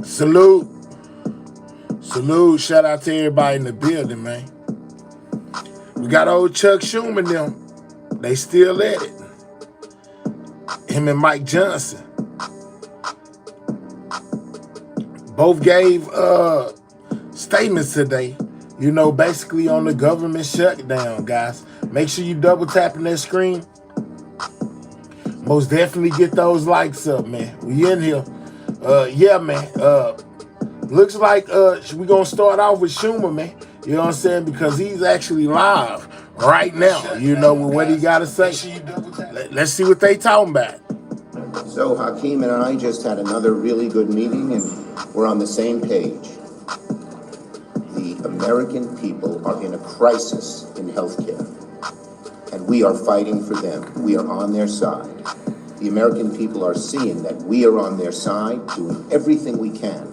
Salute. Salute. Shout out to everybody in the building, man. We got old Chuck Schumer and them. They still at it. Him and Mike Johnson. Both gave statements today, basically on the government shutdown, guys. Make sure you double tapping that screen. Most definitely get those likes up, man. We in here. Yeah, man. Looks like we're going to start off with Schumer, man. You know what I'm saying? Because he's actually live right now, with what he got to say. Let's see what they talking about. So Hakeem and I just had another really good meeting, and we're on the same page. The American people are in a crisis in healthcare, and we are fighting for them. We are on their side. The American people are seeing that we are on their side, doing everything we can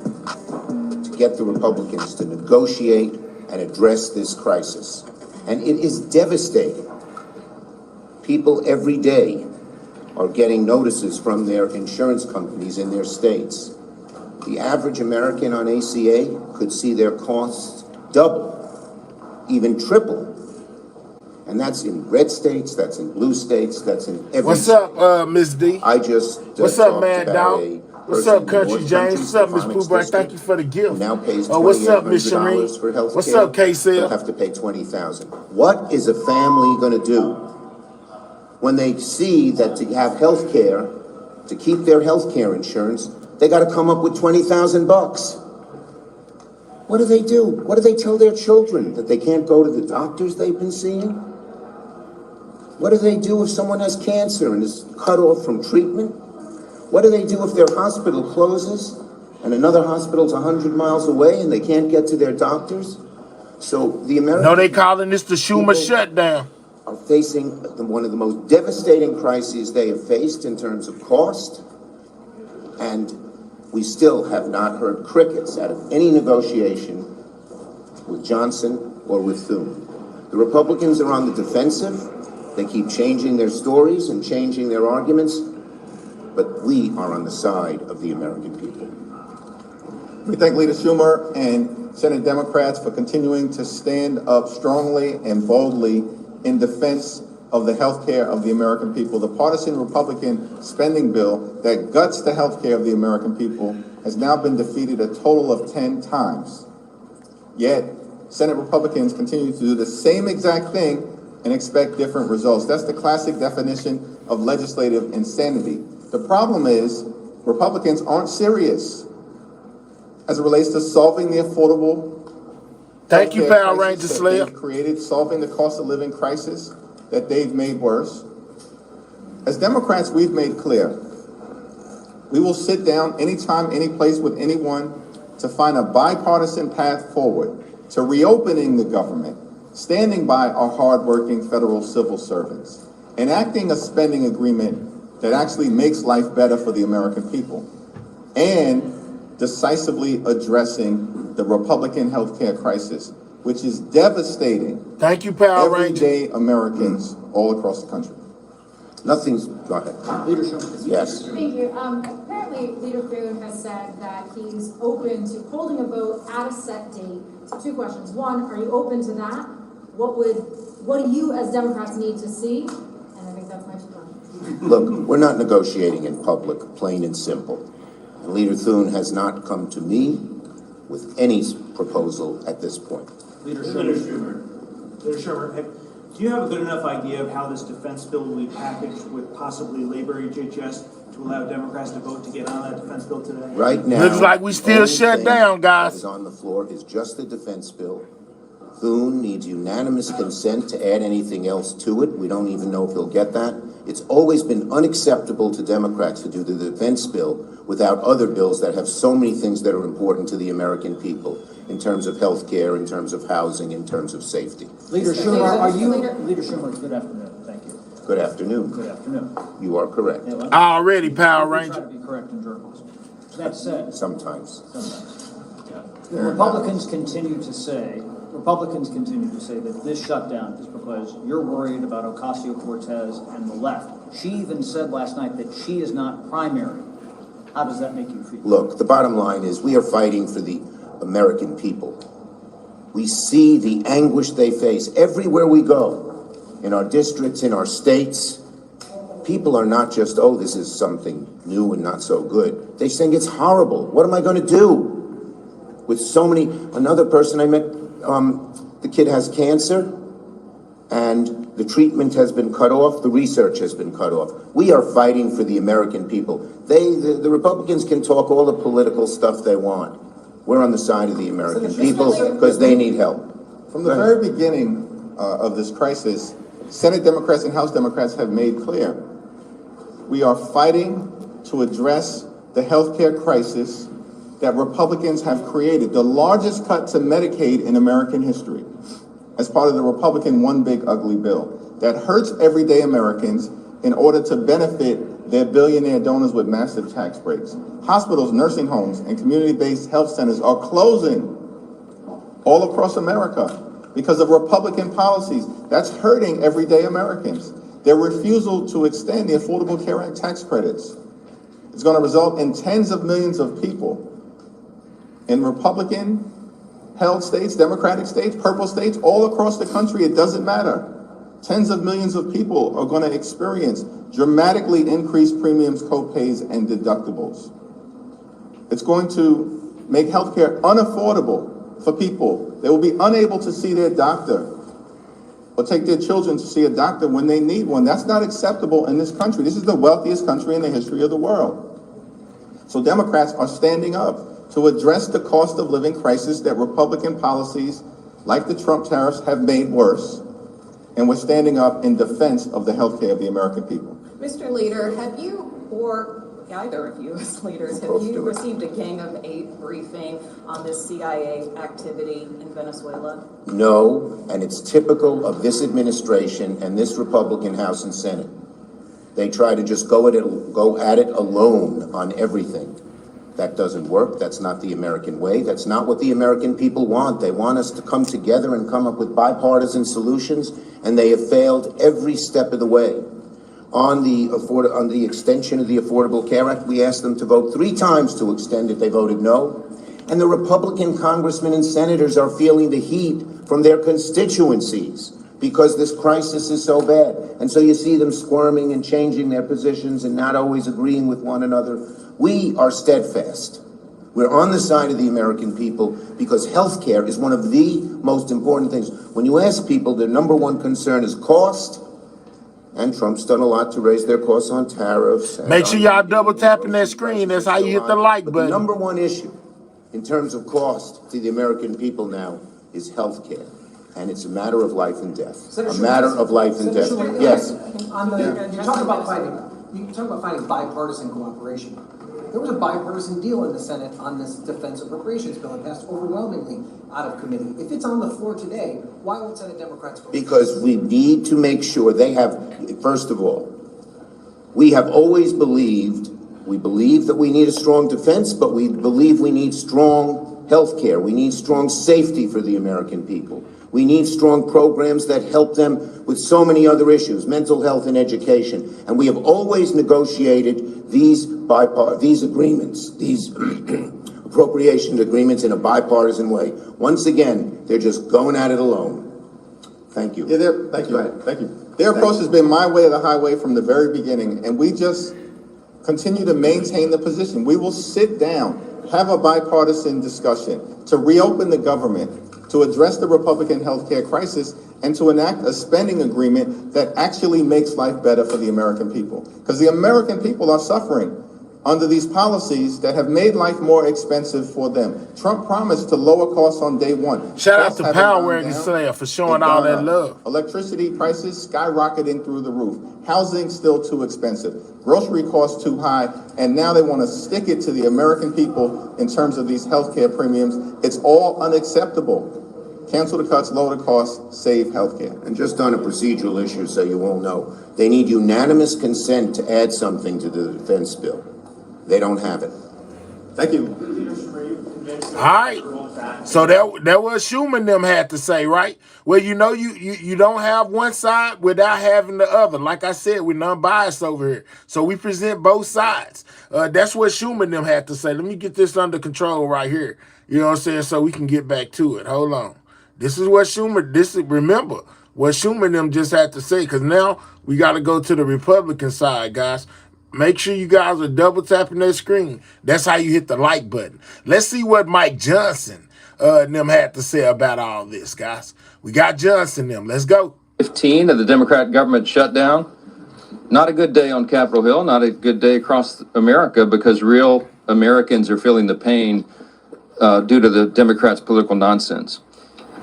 to get the Republicans to negotiate and address this crisis. And it is devastating. People every day are getting notices from their insurance companies in their states. The average American on ACA could see their costs double, even triple. And that's in red states, that's in blue states, that's in every What's state. up, Miss D? I just What's up, man, dog? What's up, Country James? What's up, Miss Pooh? Thank you for the gift. Now pays what's up, Miss $2,800 for Shireen? health What's care. up, KCL? They'll have to pay $20,000. What is a family going to do when they see that to have health care, to keep their health care insurance, they got to come up with $20,000? What do they do? What do they tell their children? That they can't go to the doctors they've been seeing? What do they do if someone has cancer and is cut off from treatment? What do they do if their hospital closes and another hospital's 100 miles away and they can't get to their doctors? So the American... No, they calling this the Schumer shutdown. ...are facing one of the most devastating crises they have faced in terms of cost, and we still have not heard crickets out of any negotiation with Johnson or with Thune. The Republicans are on the defensive. They keep changing their stories and changing their arguments, but we are on the side of the American people. We thank Leader Schumer and Senate Democrats for continuing to stand up strongly and boldly in defense of the health care of the American people. The partisan Republican spending bill that guts the health care of the American people has now been defeated a total of 10 times. Yet, Senate Republicans continue to do the same exact thing and expect different results. That's the classic definition of legislative insanity. The problem is Republicans aren't serious as it relates to solving the affordable Thank you, Power Ranger Slayer. Created, solving the cost of living crisis that they've made worse. As Democrats, we've made clear, we will sit down anytime, any place with anyone to find a bipartisan path forward to reopening the government, standing by our hardworking federal civil servants, enacting a spending agreement that actually makes life better for the American people, and decisively addressing the Republican healthcare crisis, which is devastating. Thank you, Power Ranger. Everyday Americans all across the country. Nothing's... Go ahead. Leadership. Yes. Thank you. Apparently, Leader Thune has said that he's open to holding a vote at a set date. So 2 questions. One, are you open to that? What do you as Democrats need to see? And I think that's my 2 questions. Look, we're not negotiating in public, plain and simple. And Leader Thune has not come to me with any proposal at this point. Leader Schumer, do you have a good enough idea of how this defense bill will be packaged with possibly labor HHS to allow Democrats to vote to get on that defense bill today? Right now, looks like we still shut down, guys. What is on the floor is just the defense bill. Thune needs unanimous consent to add anything else to it. We don't even know if he'll get that. It's always been unacceptable to Democrats to do the defense bill without other bills that have so many things that are important to the American people in terms of health care, in terms of housing, in terms of safety. Leader Schumer, are you... Leader Schumer, good afternoon. Thank you. Good afternoon. Good afternoon. You are correct. Yeah, Already, Power we Ranger. try to be correct in journalism. That said, Sometimes. the Republicans continue to say that this shutdown is because you're worried about Ocasio-Cortez and the left. She even said last night that she is not primary. How does that make you feel? Look, the bottom line is we are fighting for the American people. We see the anguish they face everywhere we go, in our districts, in our states. People are not just, oh, this is something new and not so good. They're saying it's horrible. What am I going to do? With so many, another person I met, the kid has cancer and the treatment has been cut off, the research has been cut off. We are fighting for the American people. The Republicans can talk all the political stuff they want. We're on the side of the American people because they need help. From the very beginning of this crisis, Senate Democrats and House Democrats have made clear we are fighting to address the healthcare crisis that Republicans have created, the largest cut to Medicaid in American history, as part of the Republican One Big Ugly Bill that hurts everyday Americans in order to benefit their billionaire donors with massive tax breaks. Hospitals, nursing homes, and community-based health centers are closing all across America because of Republican policies. That's hurting everyday Americans. Their refusal to extend the Affordable Care Act tax credits is going to result in tens of millions of people in Republican-held states, Democratic states, purple states, all across the country. It doesn't matter. Tens of millions of people are going to experience dramatically increased premiums, co-pays, and deductibles. It's going to make healthcare unaffordable for people. They will be unable to see their doctor or take their children to see a doctor when they need one. That's not acceptable in this country. This is the wealthiest country in the history of the world. So Democrats are standing up to address the cost of living crisis that Republican policies like the Trump tariffs have made worse. And we're standing up in defense of the healthcare of the American people. Mr. Leader, have you, or either of you as leaders, have you received a Gang of Eight briefing on this CIA activity in Venezuela? No, and it's typical of this administration and this Republican House and Senate. They try to just go at it alone on everything. That doesn't work. That's not the American way. That's not what the American people want. They want us to come together and come up with bipartisan solutions, and they have failed every step of the way. On the extension of the Affordable Care Act, we asked them to vote 3 times to extend it. They voted no. And the Republican congressmen and senators are feeling the heat from their constituencies because this crisis is so bad. And so you see them squirming and changing their positions and not always agreeing with one another. We are steadfast. We're on the side of the American people because health care is one of the most important things. When you ask people, their number one concern is cost. And Trump's done a lot to raise their costs on tariffs. Make sure y'all double tapping that screen. That's how you hit the like But button. the number one issue in terms of cost to the American people now is health care. And it's a matter of life and death. A matter of life and death. Yes. You talk about finding bipartisan cooperation. There was a bipartisan deal in the Senate on this defense appropriations bill. It passed overwhelmingly out of committee. If it's on the floor today, why won't Senate Democrats vote? Because we need to make sure they have, first of all, we have always believed, we believe that we need a strong defense, but we believe we need strong health care. We need strong safety for the American people. We need strong programs that help them with so many other issues, mental health and education. And we have always negotiated these agreements, these appropriation agreements in a bipartisan way. Once again, they're just going at it alone. Thank you. Yeah, thank you. Their approach has been my way or the highway from the very beginning, and we just continue to maintain the position. We will sit down, have a bipartisan discussion to reopen the government, to address the Republican healthcare crisis, and to enact a spending agreement that actually makes life better for the American people. Because the American people are suffering under these policies that have made life more expensive for them. Trump promised to lower costs on day one. Shout out Costs to haven't Power gone Wagon down. Slayer for showing They've all gone that up. love. Electricity prices skyrocketing through the roof. Housing still too expensive. Grocery costs too high. And now they want to stick it to the American people in terms of these healthcare premiums. It's all unacceptable. Cancel the cuts, lower the costs, save healthcare. And just on a procedural issue, so you won't know, they need unanimous consent to add something to the defense bill. They don't have it. Thank you. All right. So that what Schumer and them had to say, right? Well, you don't have one side without having the other. Like I said, we're non-biased over here, so we present both sides. That's what Schumer and them had to say. Let me get this under control right here. You know what I'm saying? So we can get back to it. Hold on. This is what Schumer. Remember what Schumer and them just had to say, because now we got to go to the Republican side, guys. Make sure you guys are double tapping that screen. That's how you hit the like button. Let's see what Mike Johnson and them had to say about all this, guys. We got Johnson them. Let's go. 15 of the Democrat government shutdown. Not a good day on Capitol Hill, not a good day across America, because real Americans are feeling the pain due to the Democrats' political nonsense.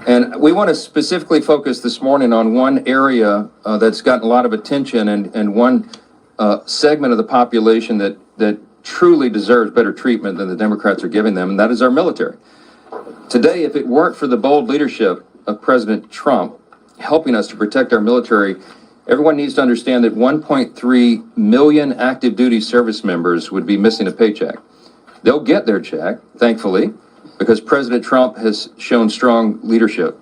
And we want to specifically focus this morning on one area that's gotten a lot of attention, and one segment of the population that truly deserves better treatment than the Democrats are giving them, and that is our military. Today, if it weren't for the bold leadership of President Trump helping us to protect our military, everyone needs to understand that 1.3 million active duty service members would be missing a paycheck. They'll get their check, thankfully, because President Trump has shown strong leadership.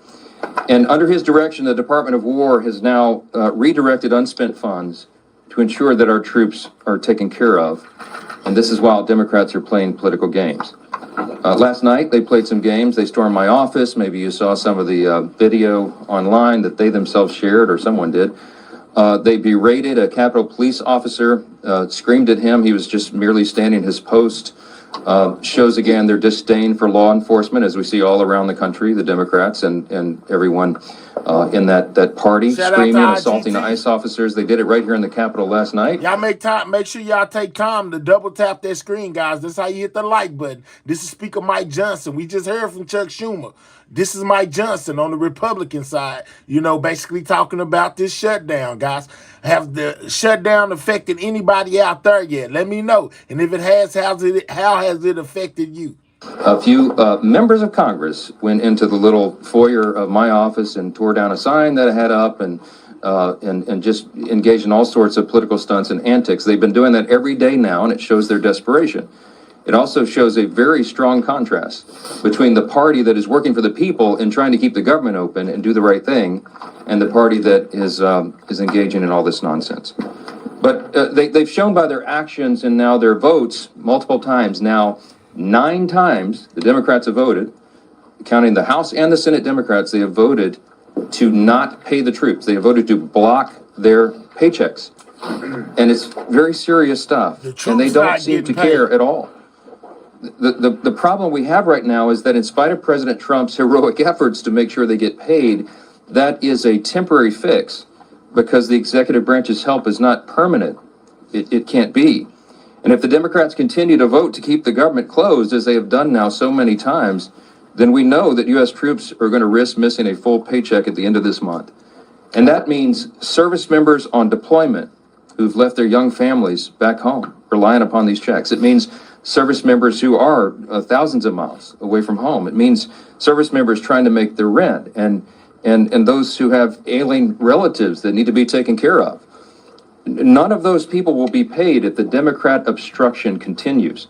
And under his direction, the Department of War has now redirected unspent funds to ensure that our troops are taken care of. And this is while Democrats are playing political games. Last night, they played some games. They stormed my office. Maybe you saw some of the video online that they themselves shared, or someone did. They berated a Capitol Police officer, screamed at him. He was just merely standing his post. Shows again their disdain for law enforcement, as we see all around the country, the Democrats and everyone in that party screaming, assaulting ICE officers. They did it right here in the Capitol last night. Y'all make sure y'all take time to double tap that screen, guys. This is how you hit the like button. This is Speaker Mike Johnson. We just heard from Chuck Schumer. This is Mike Johnson on the Republican side, basically talking about this shutdown, guys. Have the shutdown affected anybody out there yet? Let me know. And if it has, how has it affected you? A few members of Congress went into the little foyer of my office and tore down a sign that I had up, and just engaged in all sorts of political stunts and antics. They've been doing that every day now, and it shows their desperation. It also shows a very strong contrast between the party that is working for the people and trying to keep the government open and do the right thing, and the party that is engaging in all this nonsense. But they've shown by their actions and now their votes multiple times. Now, 9 times the Democrats have voted, counting the House and the Senate Democrats, they have voted to not pay the troops. They have voted to block their paychecks. And it's very serious stuff. And they don't seem to care at all. The problem we have right now is that in spite of President Trump's heroic efforts to make sure they get paid, that is a temporary fix, because the executive branch's help is not permanent. It can't be. And if the Democrats continue to vote to keep the government closed, as they have done now so many times, then we know that U.S. troops are going to risk missing a full paycheck at the end of this month. And that means service members on deployment who've left their young families back home, relying upon these checks. It means service members who are thousands of miles away from home. It means service members trying to make their rent, and those who have ailing relatives that need to be taken care of. None of those people will be paid if the Democrat obstruction continues.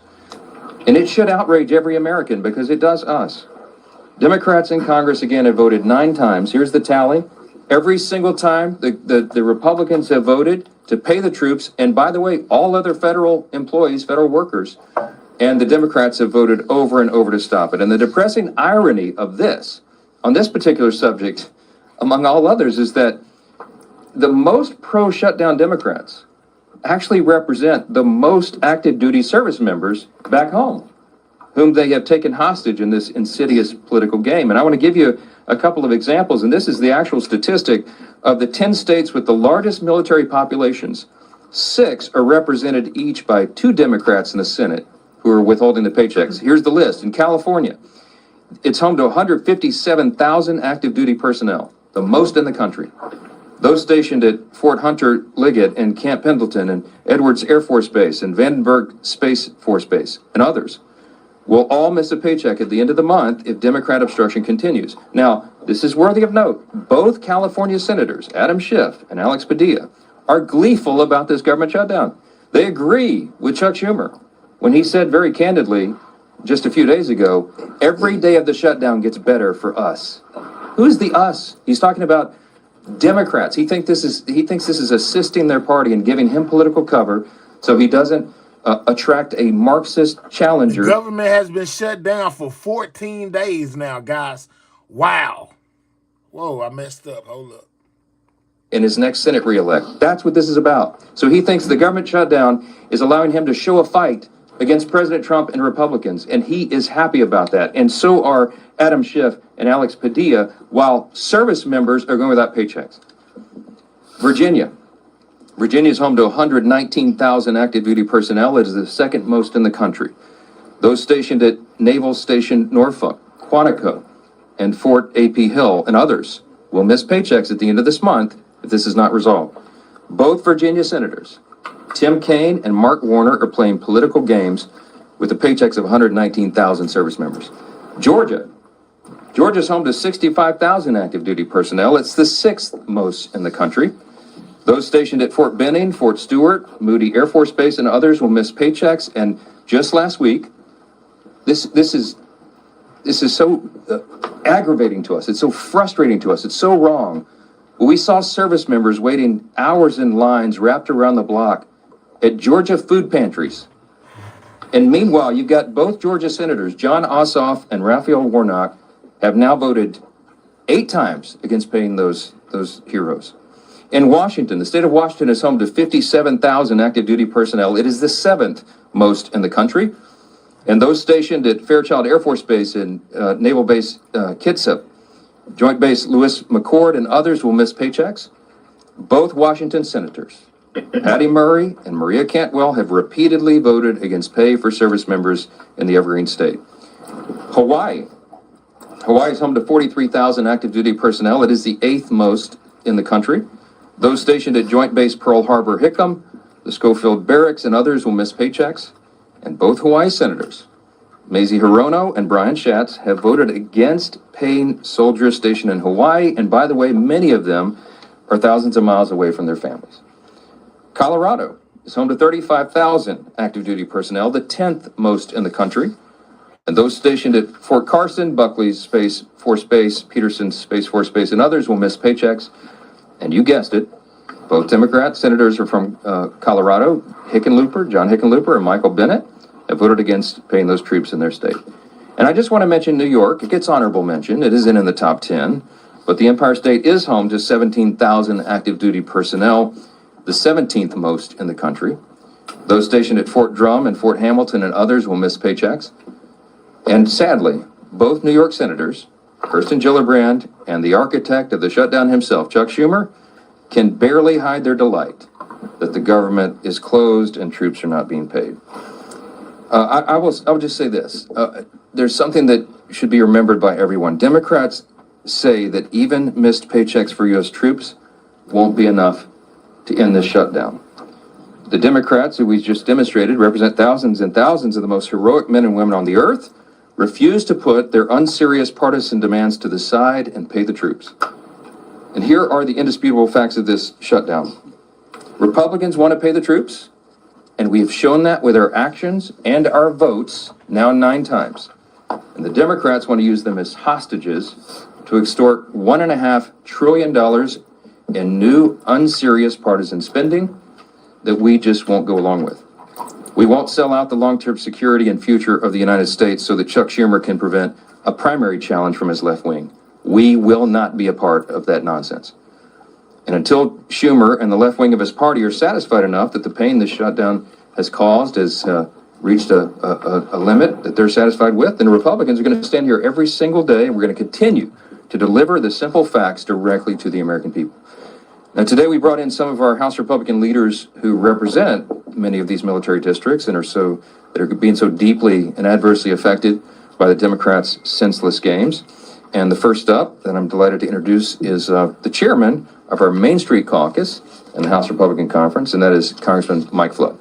And it should outrage every American, because it does us. Democrats in Congress, again, have voted 9 times. Here's the tally. Every single time the Republicans have voted to pay the troops, and by the way, all other federal employees, federal workers, and the Democrats have voted over and over to stop it. And the depressing irony of this, on this particular subject, among all others, is that the most pro-shutdown Democrats actually represent the most active duty service members back home, whom they have taken hostage in this insidious political game. And I want to give you a couple of examples, and this is the actual statistic of the 10 states with the largest military populations. 6 are represented each by 2 Democrats in the Senate who are withholding the paychecks. Here's the list. In California, it's home to 157,000 active duty personnel, the most in the country. Those stationed at Fort Hunter Liggett and Camp Pendleton and Edwards Air Force Base and Vandenberg Space Force Base and others will all miss a paycheck at the end of the month if Democrat obstruction continues. Now, this is worthy of note. Both California senators, Adam Schiff and Alex Padilla, are gleeful about this government shutdown. They agree with Chuck Schumer when he said very candidly just a few days ago, every day of the shutdown gets better for us. Who's the us? He's talking about Democrats. He thinks this is assisting their party and giving him political cover so he doesn't attract a Marxist challenger. The government has been shut down for 14 days now, guys. Wow. Whoa, I messed up. Hold up. In his next Senate reelect. That's what this is about. So he thinks the government shutdown is allowing him to show a fight against President Trump and Republicans, and he is happy about that. And so are Adam Schiff and Alex Padilla, while service members are going without paychecks. Virginia is home to 119,000 active duty personnel. It is the second most in the country. Those stationed at Naval Station Norfolk, Quantico, and Fort A.P. Hill, and others will miss paychecks at the end of this month if this is not resolved. Both Virginia senators, Tim Kaine and Mark Warner, are playing political games with the paychecks of 119,000 service members. Georgia's home to 65,000 active duty personnel. It's the sixth most in the country. Those stationed at Fort Benning, Fort Stewart, Moody Air Force Base, and others will miss paychecks. And just last week, this is so aggravating to us. It's so frustrating to us. It's so wrong. We saw service members waiting hours in lines wrapped around the block at Georgia food pantries. And meanwhile, you've got both Georgia senators, John Ossoff and Raphael Warnock, have now voted 8 times against paying those heroes. In Washington, the state of Washington is home to 57,000 active duty personnel. It is the 7th most in the country. And those stationed at Fairchild Air Force Base and Naval Base Kitsap, Joint Base Lewis McChord, and others will miss paychecks. Both Washington senators, Patty Murray and Maria Cantwell, have repeatedly voted against pay for service members in the Evergreen State. Hawaii is home to 43,000 active duty personnel. It is the 8th most in the country. Those stationed at Joint Base Pearl Harbor Hickam, the Schofield Barracks, and others will miss paychecks. And both Hawaii senators, Mazie Hirono and Brian Schatz, have voted against paying soldiers stationed in Hawaii. And by the way, many of them are thousands of miles away from their families. Colorado is home to 35,000 active duty personnel, the 10th most in the country. And those stationed at Fort Carson, Buckley's Space Force Base, Peterson's Space Force Base, and others will miss paychecks. And you guessed it, both Democrat senators are from Colorado. John Hickenlooper, and Michael Bennett have voted against paying those troops in their state. And I just want to mention New York. It gets honorable mention. It isn't in the top 10, but the Empire State is home to 17,000 active duty personnel, the 17th most in the country. Those stationed at Fort Drum and Fort Hamilton and others will miss paychecks. And sadly, both New York senators, Kirsten Gillibrand and the architect of the shutdown himself, Chuck Schumer, can barely hide their delight that the government is closed and troops are not being paid. I will just say this. There's something that should be remembered by everyone. Democrats say that even missed paychecks for U.S. troops won't be enough to end this shutdown. The Democrats, who we just demonstrated, represent thousands and thousands of the most heroic men and women on the earth, refuse to put their unserious partisan demands to the side and pay the troops. And here are the indisputable facts of this shutdown. Republicans want to pay the troops, and we have shown that with our actions and our votes now 9 times. And the Democrats want to use them as hostages to extort $1.5 trillion in new unserious partisan spending that we just won't go along with. We won't sell out the long-term security and future of the United States so that Chuck Schumer can prevent a primary challenge from his left wing. We will not be a part of that nonsense. And until Schumer and the left wing of his party are satisfied enough that the pain this shutdown has caused has reached a limit that they're satisfied with, then Republicans are going to stand here every single day, and we're going to continue to deliver the simple facts directly to the American people. Now, today we brought in some of our House Republican leaders who represent many of these military districts and that are being so deeply and adversely affected by the Democrats' senseless games. And the first up that I'm delighted to introduce is the chairman of our Main Street Caucus in the House Republican Conference, and that is Congressman Mike Flood.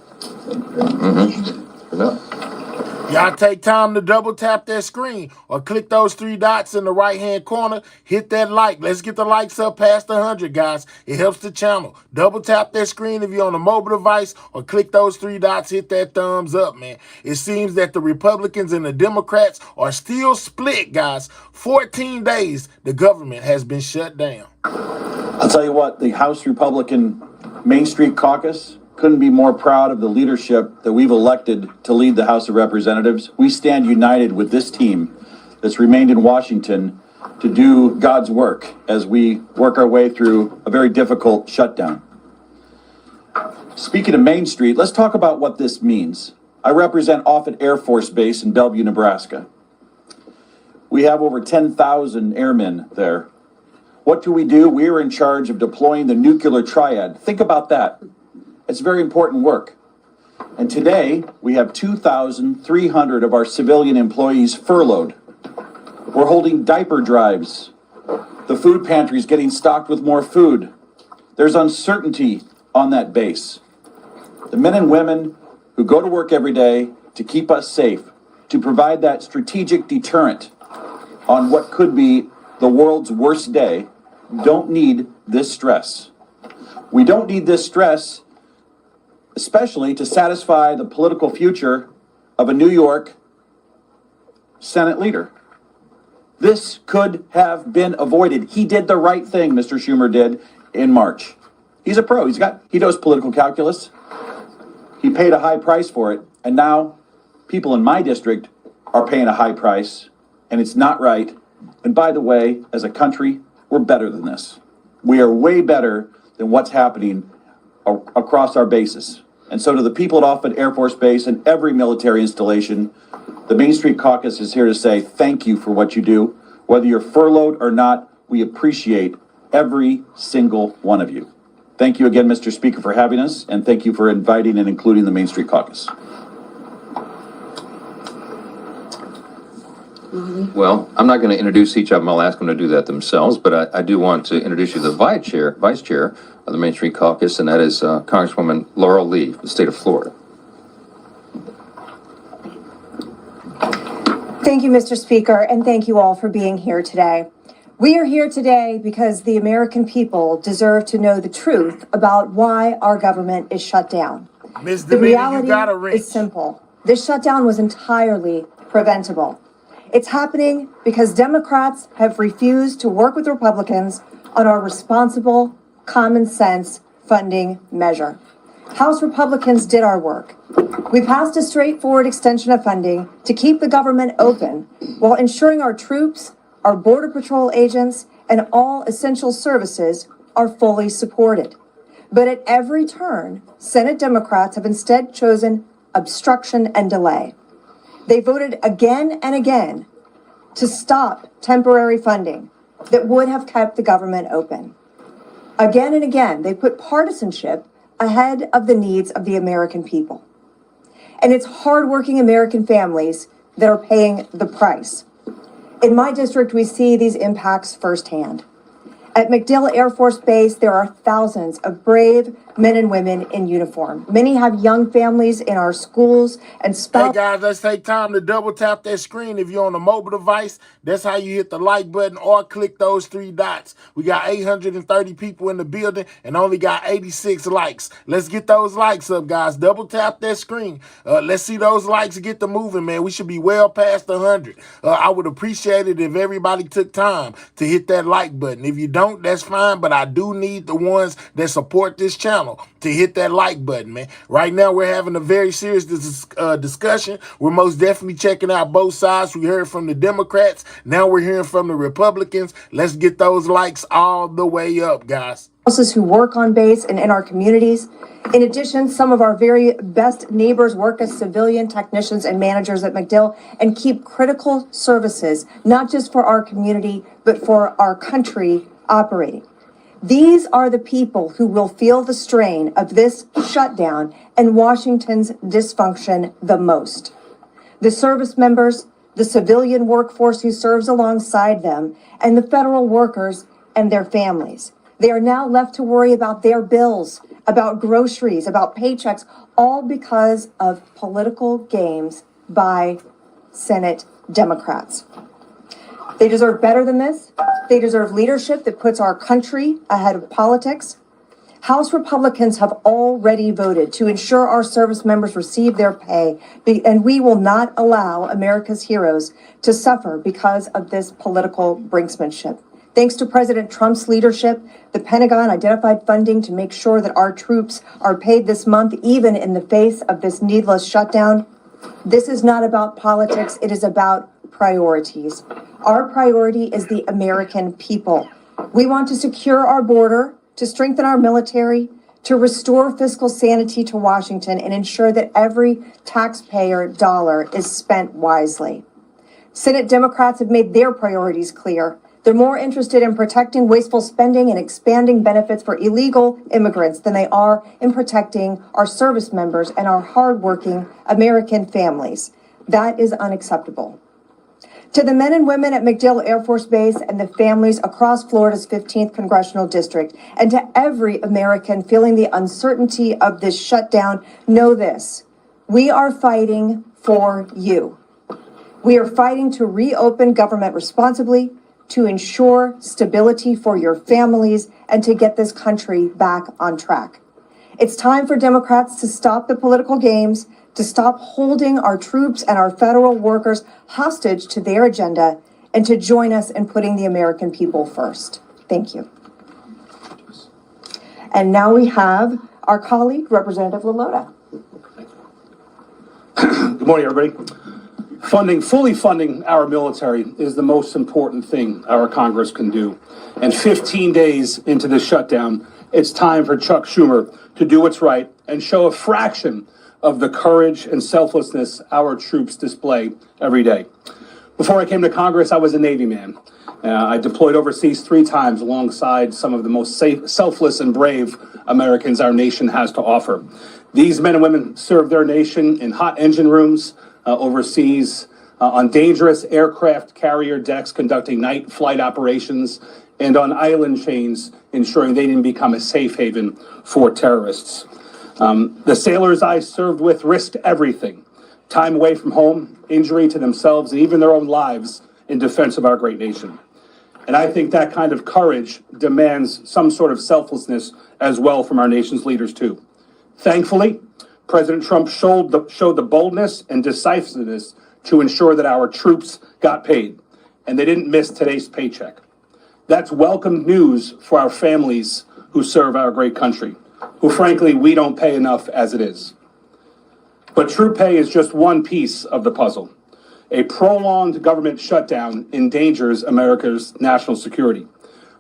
Y'all take time to double tap that screen or click those three dots in the right hand corner. Hit that like. Let's get the likes up past 100, guys. It helps the channel. Double tap that screen if you're on a mobile device or click those three dots. Hit that thumbs up, man. It seems that the Republicans and the Democrats are still split, guys. 14 days the government has been shut down. I'll tell you what, the House Republican Main Street Caucus couldn't be more proud of the leadership that we've elected to lead the House of Representatives. We stand united with this team that's remained in Washington to do God's work as we work our way through a very difficult shutdown. Speaking of Main Street, let's talk about what this means. I represent Offutt Air Force Base in Bellevue, Nebraska. We have over 10,000 airmen there. What do? We are in charge of deploying the nuclear triad. Think about that. It's very important work. And today, we have 2,300 of our civilian employees furloughed. We're holding diaper drives. The food pantry is getting stocked with more food. There's uncertainty on that base. The men and women who go to work every day to keep us safe, to provide that strategic deterrent on what could be the world's worst day, don't need this stress. We don't need this stress, especially to satisfy the political future of a New York Senate leader. This could have been avoided. He did the right thing, Mr. Schumer did in March. He's a pro. He knows political calculus. He paid a high price for it, and now people in my district are paying a high price, and it's not right. And by the way, as a country, we're better than this. We are way better than what's happening across our bases. And so to the people at Offutt Air Force Base and every military installation, the Main Street Caucus is here to say thank you for what you do. Whether you're furloughed or not, we appreciate every single one of you. Thank you again, Mr. Speaker, for having us, and thank you for inviting and including the Main Street Caucus. Well, I'm not going to introduce each of them. I'll ask them to do that themselves, but I do want to introduce you to the vice chair of the Main Street Caucus, and that is Congresswoman Laurel Lee, the state of Florida. Thank you, Mr. Speaker, and thank you all for being here today. We are here today because the American people deserve to know the truth about why our government is shut down. The reality is simple. This shutdown was entirely preventable. It's happening because Democrats have refused to work with Republicans on our responsible, common sense funding measure. House Republicans did our work. We passed a straightforward extension of funding to keep the government open while ensuring our troops, our Border Patrol agents, and all essential services are fully supported. But at every turn, Senate Democrats have instead chosen obstruction and delay. They voted again and again to stop temporary funding that would have kept the government open. Again and again, they put partisanship ahead of the needs of the American people. And it's hardworking American families that are paying the price. In my district, we see these impacts firsthand. At MacDill Air Force Base, there are thousands of brave men and women in uniform. Many have young families in our schools and spouses. Hey guys, let's take time to double tap that screen. If you're on a mobile device, that's how you hit the like button or click those three dots. We got 830 people in the building and only got 86 likes. Let's get those likes up, guys. Double tap that screen. Let's see those likes get the moving, man. We should be well past 100. I would appreciate it if everybody took time to hit that like button. If you don't, that's fine, but I do need the ones that support this channel to hit that like button, man. Right now, we're having a very serious discussion. We're most definitely checking out both sides. We heard from the Democrats. Now we're hearing from the Republicans. Let's get those likes all the way up, guys. Who work on base and in our communities. In addition, some of our very best neighbors work as civilian technicians and managers at MacDill and keep critical services, not just for our community, but for our country operating. These are the people who will feel the strain of this shutdown and Washington's dysfunction the most. The service members, the civilian workforce who serves alongside them, and the federal workers and their families. They are now left to worry about their bills, about groceries, about paychecks, all because of political games by Senate Democrats. They deserve better than this. They deserve leadership that puts our country ahead of politics. House Republicans have already voted to ensure our service members receive their pay, and we will not allow America's heroes to suffer because of this political brinksmanship. Thanks to President Trump's leadership, the Pentagon identified funding to make sure that our troops are paid this month, even in the face of this needless shutdown. This is not about politics. It is about priorities. Our priority is the American people. We want to secure our border, to strengthen our military, to restore fiscal sanity to Washington, and ensure that every taxpayer dollar is spent wisely. Senate Democrats have made their priorities clear. They're more interested in protecting wasteful spending and expanding benefits for illegal immigrants than they are in protecting our service members and our hardworking American families. That is unacceptable. To the men and women at MacDill Air Force Base and the families across Florida's 15th Congressional District, and to every American feeling the uncertainty of this shutdown, know this: we are fighting for you. We are fighting to reopen government responsibly, to ensure stability for your families, and to get this country back on track. It's time for Democrats to stop the political games, to stop holding our troops and our federal workers hostage to their agenda, and to join us in putting the American people first. Thank you. And now we have our colleague, Representative LaLota. Good morning, everybody. Fully funding our military is the most important thing our Congress can do. And 15 days into the shutdown, it's time for Chuck Schumer to do what's right and show a fraction of the courage and selflessness our troops display every day. Before I came to Congress, I was a Navy man. I deployed overseas 3 times alongside some of the most selfless and brave Americans our nation has to offer. These men and women serve their nation in hot engine rooms overseas, on dangerous aircraft carrier decks conducting night flight operations, and on island chains ensuring they didn't become a safe haven for terrorists. The sailors I served with risked everything: time away from home, injury to themselves, and even their own lives in defense of our great nation. And I think that kind of courage demands some sort of selflessness as well from our nation's leaders too. Thankfully, President Trump showed the boldness and decisiveness to ensure that our troops got paid, and they didn't miss today's paycheck. That's welcome news for our families who serve our great country, who frankly we don't pay enough as it is. But troop pay is just one piece of the puzzle. A prolonged government shutdown endangers America's national security,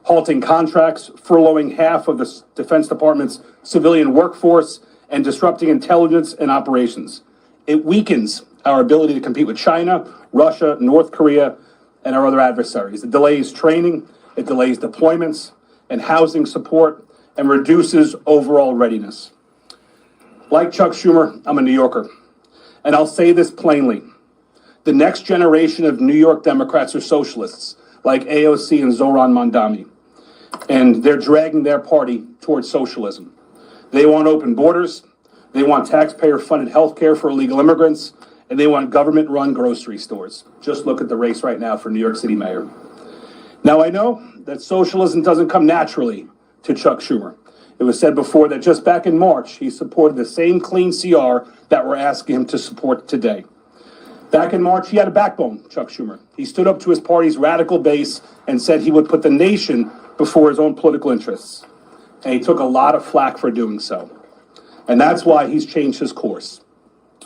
halting contracts, furloughing half of the Defense Department's civilian workforce, and disrupting intelligence and operations. It weakens our ability to compete with China, Russia, North Korea, and our other adversaries. It delays training, it delays deployments and housing support, and reduces overall readiness. Like Chuck Schumer, I'm a New Yorker, and I'll say this plainly. The next generation of New York Democrats are socialists, like AOC and Zohran Mamdani, and they're dragging their party towards socialism. They want open borders, they want taxpayer-funded health care for illegal immigrants, and they want government-run grocery stores. Just look at the race right now for New York City mayor. Now, I know that socialism doesn't come naturally to Chuck Schumer. It was said before that just back in March, he supported the same clean CR that we're asking him to support today. Back in March, he had a backbone, Chuck Schumer. He stood up to his party's radical base and said he would put the nation before his own political interests. And he took a lot of flack for doing so. And that's why he's changed his course.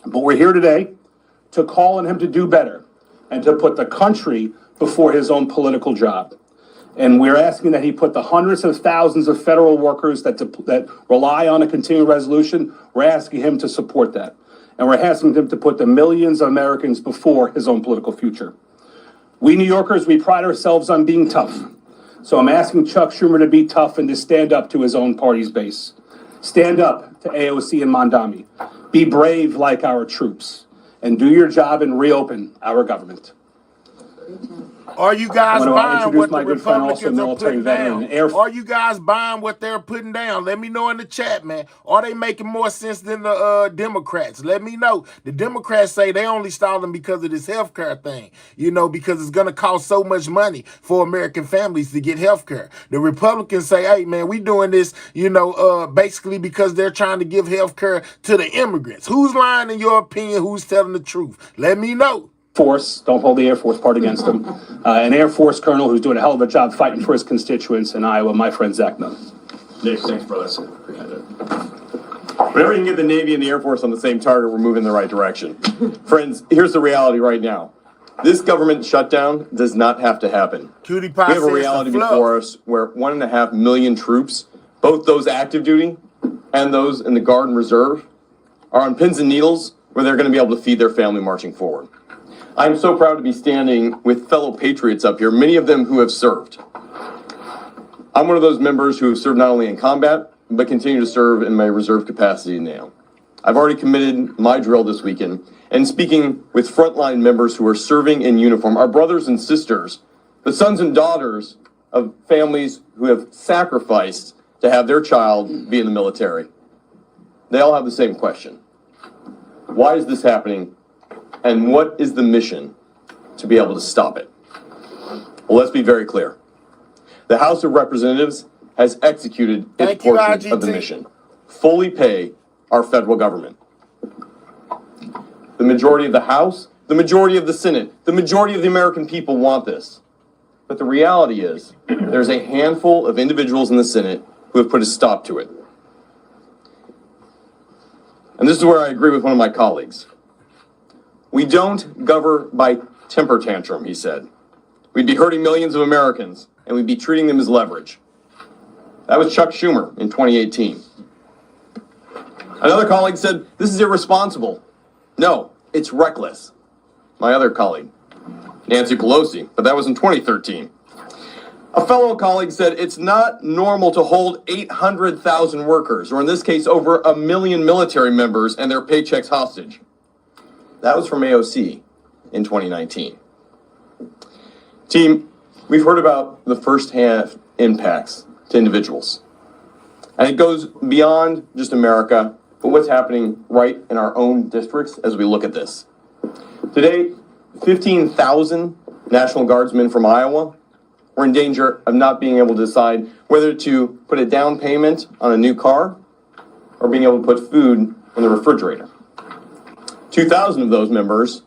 But we're here today to call on him to do better and to put the country before his own political job. And we're asking that he put the hundreds of thousands of federal workers that rely on a continuing resolution, we're asking him to support that. And we're asking him to put the millions of Americans before his own political future. We New Yorkers, we pride ourselves on being tough. So I'm asking Chuck Schumer to be tough and to stand up to his own party's base. Stand up to AOC and Mamdani. Be brave like our troops. And do your job and reopen our government. Are you guys Want to buying introduce what the my good friend, also Republicans are military putting veteran down? and Air Are you guys buying what they're putting down? Let me know in the chat, man. Are they making more sense than the Democrats? Let me know. The Democrats say they only stalling because of this healthcare thing, you know, because it's going to cost so much money for American families to get healthcare. The Republicans say, hey, man, we doing this, you know, basically because they're trying to give healthcare to the immigrants. Who's lying in your opinion? Who's telling the truth? Let me know. Force, don't hold the Air Force part against him. An Air Force colonel who's doing a hell of a job fighting for his constituents in Iowa, my friend Zach Nunn. Nick, thanks, brother. Whenever you can get the Navy and the Air Force on the same target, we're moving in the right direction. Friends, here's the reality right now. This government shutdown does not have to happen. Cutie Pie We have a says reality the fluff. before us where 1.5 million troops, both those active duty and those in the Guard and Reserve, are on pins and needles where they're going to be able to feed their family marching forward. I'm so proud to be standing with fellow patriots up here, many of them who have served. I'm one of those members who have served not only in combat, but continue to serve in my reserve capacity now. I've already committed my drill this weekend, and speaking with frontline members who are serving in uniform, our brothers and sisters, the sons and daughters of families who have sacrificed to have their child be in the military. They all have the same question. Why is this happening? And what is the mission to be able to stop it? Well, let's be very clear. The House of Representatives has executed its portion of the mission. Fully pay our federal government. The majority of the House, the majority of the Senate, the majority of the American people want this. But the reality is, there's a handful of individuals in the Senate who have put a stop to it. And this is where I agree with one of my colleagues. We don't govern by temper tantrum, he said. We'd be hurting millions of Americans, and we'd be treating them as leverage. That was Chuck Schumer in 2018. Another colleague said, this is irresponsible. No, it's reckless. My other colleague, Nancy Pelosi, but that was in 2013. A fellow colleague said, it's not normal to hold 800,000 workers, or in this case, over 1 million military members and their paychecks hostage. That was from AOC in 2019. Team, we've heard about the first-hand impacts to individuals. And it goes beyond just America, but what's happening right in our own districts as we look at this. Today, 15,000 National Guardsmen from Iowa were in danger of not being able to decide whether to put a down payment on a new car or being able to put food in the refrigerator. 2,000 of those members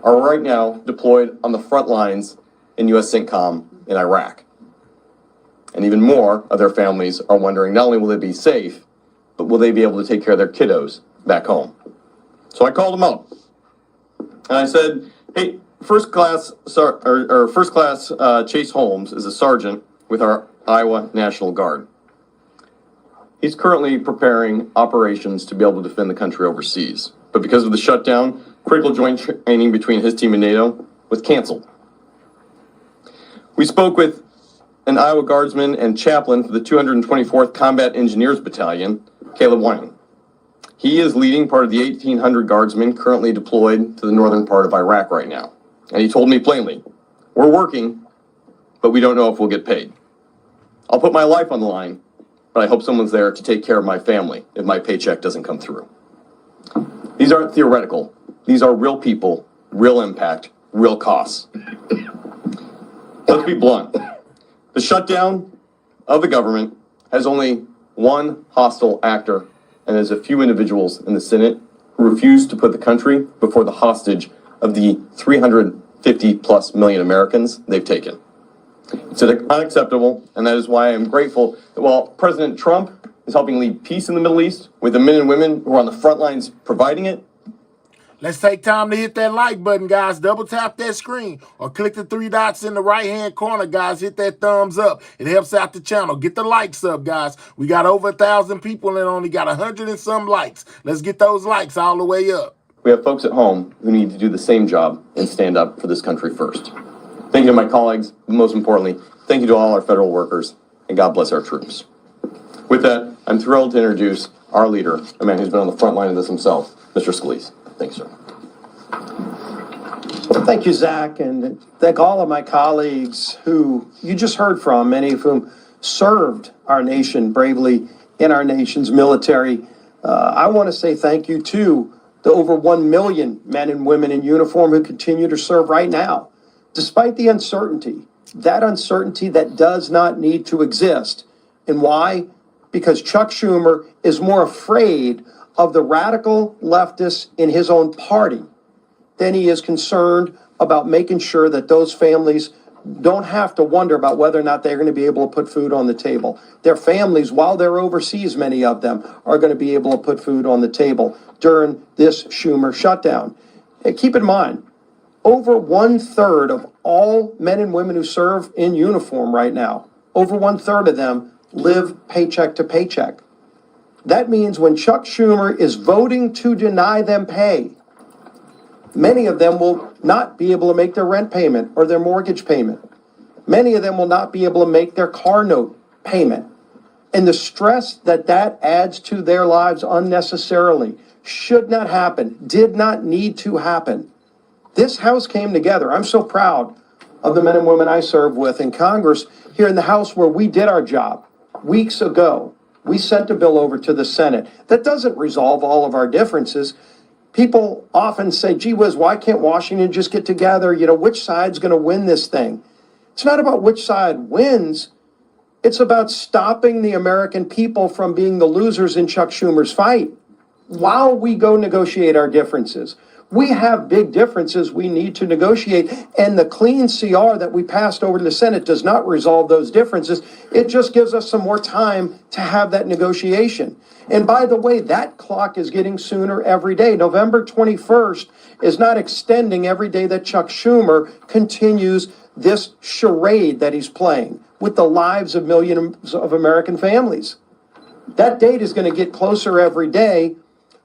are right now deployed on the front lines in U.S. CENTCOM in Iraq. And even more of their families are wondering not only will they be safe, but will they be able to take care of their kiddos back home? So I called them up. And I said, hey, First Class Chase Holmes is a sergeant with our Iowa National Guard. He's currently preparing operations to be able to defend the country overseas. But because of the shutdown, critical joint training between his team and NATO was canceled. We spoke with an Iowa Guardsman and chaplain for the 224th Combat Engineers Battalion, Caleb Wang. He is leading part of the 1,800 Guardsmen currently deployed to the northern part of Iraq right now. And he told me plainly, we're working, but we don't know if we'll get paid. I'll put my life on the line, but I hope someone's there to take care of my family if my paycheck doesn't come through. These aren't theoretical. These are real people, real impact, real costs. Let's be blunt. The shutdown of the government has only one hostile actor, and there's a few individuals in the Senate who refuse to put the country before the hostage of the 350 plus million Americans they've taken. It's unacceptable, and that is why I'm grateful that while President Trump is helping lead peace in the Middle East with the men and women who are on the front lines providing it. Let's take time to hit that like button, guys. Double tap that screen or click the 3 dots in the right-hand corner, guys. Hit that thumbs up. It helps out the channel. Get the likes up, guys. We got over 1,000 people and only got 100 and some likes. Let's get those likes all the way up. We have folks at home who need to do the same job and stand up for this country first. Thank you to my colleagues, but most importantly, thank you to all our federal workers, and God bless our troops. With that, I'm thrilled to introduce our leader, a man who's been on the front line of this himself, Mr. Scalise. Thanks, sir. Thank you, Zach, and thank all of my colleagues who you just heard from, many of whom served our nation bravely in our nation's military. I want to say thank you to the over 1 million men and women in uniform who continue to serve right now, despite the uncertainty, that does not need to exist. And why? Because Chuck Schumer is more afraid of the radical leftists in his own party than he is concerned about making sure that those families don't have to wonder about whether or not they're going to be able to put food on the table. Their families, while they're overseas, many of them, are going to be able to put food on the table during this Schumer shutdown. And keep in mind, over 1/3 of all men and women who serve in uniform right now, over 1/3 of them live paycheck to paycheck. That means when Chuck Schumer is voting to deny them pay, many of them will not be able to make their rent payment or their mortgage payment. Many of them will not be able to make their car note payment. And the stress that adds to their lives unnecessarily should not happen, did not need to happen. This House came together. I'm so proud of the men and women I serve with in Congress here in the House where we did our job weeks ago. We sent a bill over to the Senate that doesn't resolve all of our differences. People often say, gee whiz, why can't Washington just get together? You know, which side's going to win this thing? It's not about which side wins. It's about stopping the American people from being the losers in Chuck Schumer's fight while we go negotiate our differences. We have big differences we need to negotiate, and the clean CR that we passed over to the Senate does not resolve those differences. It just gives us some more time to have that negotiation. And by the way, that clock is getting sooner every day. November 21st is not extending every day that Chuck Schumer continues this charade that he's playing with the lives of millions of American families. That date is going to get closer every day,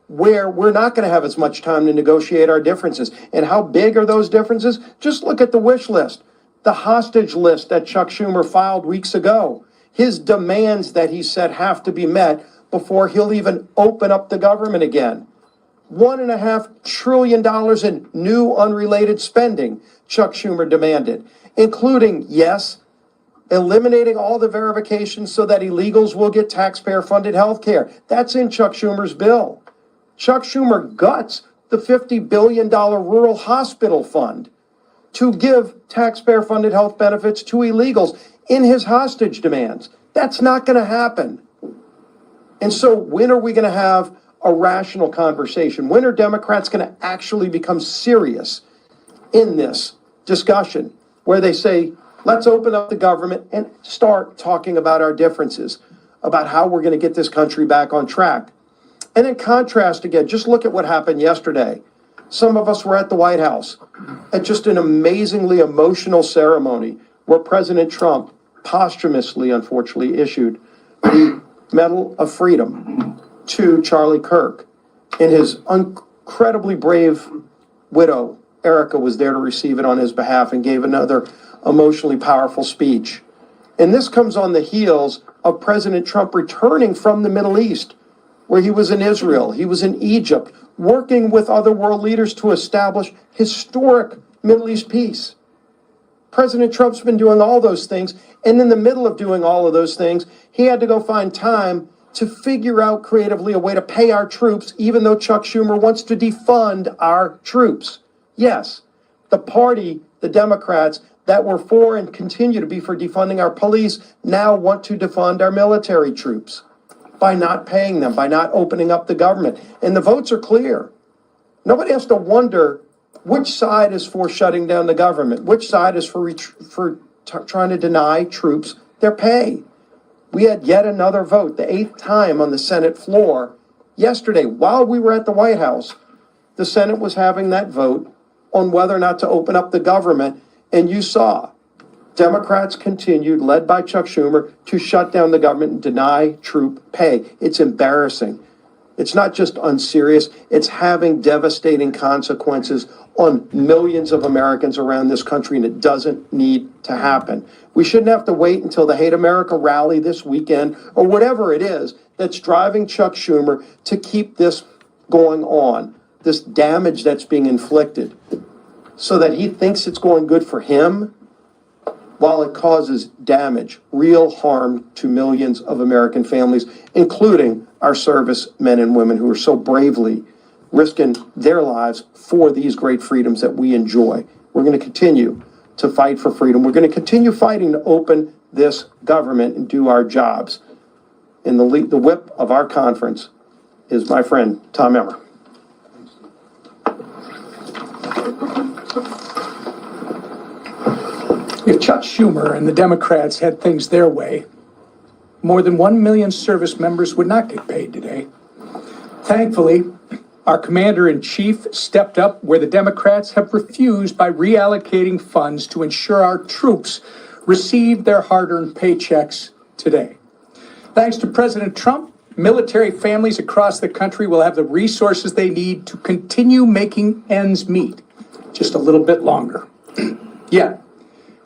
where we're not going to have as much time to negotiate our differences. And how big are those differences? Just look at the wish list, the hostage list that Chuck Schumer filed weeks ago. His demands that he said have to be met before he'll even open up the government again. $1.5 trillion in new unrelated spending Chuck Schumer demanded, including, yes, eliminating all the verifications so that illegals will get taxpayer-funded health care. That's in Chuck Schumer's bill. Chuck Schumer guts the $50 billion rural hospital fund to give taxpayer-funded health benefits to illegals in his hostage demands. That's not going to happen. And so when are we going to have a rational conversation? When are Democrats going to actually become serious in this discussion where they say, let's open up the government and start talking about our differences, about how we're going to get this country back on track? And in contrast, again, just look at what happened yesterday. Some of us were at the White House at just an amazingly emotional ceremony where President Trump posthumously, unfortunately, issued the Medal of Freedom to Charlie Kirk. And his incredibly brave widow, Erica, was there to receive it on his behalf and gave another emotionally powerful speech. And this comes on the heels of President Trump returning from the Middle East, where he was in Israel, he was in Egypt, working with other world leaders to establish historic Middle East peace. President Trump's been doing all those things, and in the middle of doing all of those things, he had to go find time to figure out creatively a way to pay our troops, even though Chuck Schumer wants to defund our troops. Yes, the party, the Democrats, that were for and continue to be for defunding our police now want to defund our military troops by not paying them, by not opening up the government. And the votes are clear. Nobody has to wonder which side is for shutting down the government, which side is for trying to deny troops their pay. We had yet another vote, the 8th time on the Senate floor. Yesterday, while we were at the White House, the Senate was having that vote on whether or not to open up the government. And you saw Democrats continued, led by Chuck Schumer, to shut down the government and deny troop pay. It's embarrassing. It's not just unserious, it's having devastating consequences on millions of Americans around this country, and it doesn't need to happen. We shouldn't have to wait until the Hate America rally this weekend, or whatever it is that's driving Chuck Schumer to keep this going on, this damage that's being inflicted. so that he thinks it's going good for him while it causes damage, real harm to millions of American families, including our service men and women who are so bravely risking their lives for these great freedoms that we enjoy. We're going to continue to fight for freedom. We're going to continue fighting to open this government and do our jobs. And the whip of our conference is my friend, Tom Emmer. If Chuck Schumer and the Democrats had things their way, more than 1 million service members would not get paid today. Thankfully, our commander-in-chief stepped up where the Democrats have refused by reallocating funds to ensure our troops receive their hard-earned paychecks today. Thanks to President Trump, military families across the country will have the resources they need to continue making ends meet just a little bit longer. Yet,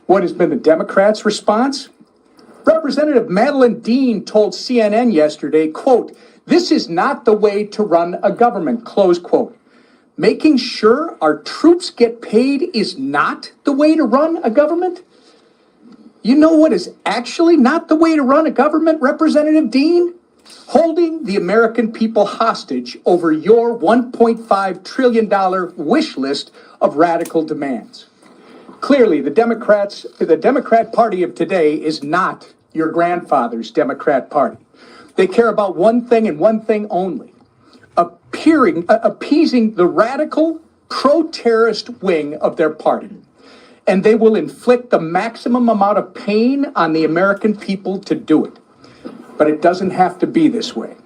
what has been the Democrats' response? Representative Madeline Dean told CNN yesterday, quote, "This is not the way to run a government," close quote. Making sure our troops get paid is not the way to run a government? You know what is actually not the way to run a government, Representative Dean? Holding the American people hostage over your $1.5 trillion wish list of radical demands. Clearly, the Democrat Party of today is not your grandfather's Democrat Party. They care about one thing and one thing only, appeasing the radical, pro-terrorist wing of their party. And they will inflict the maximum amount of pain on the American people to do it. But it doesn't have to be this way.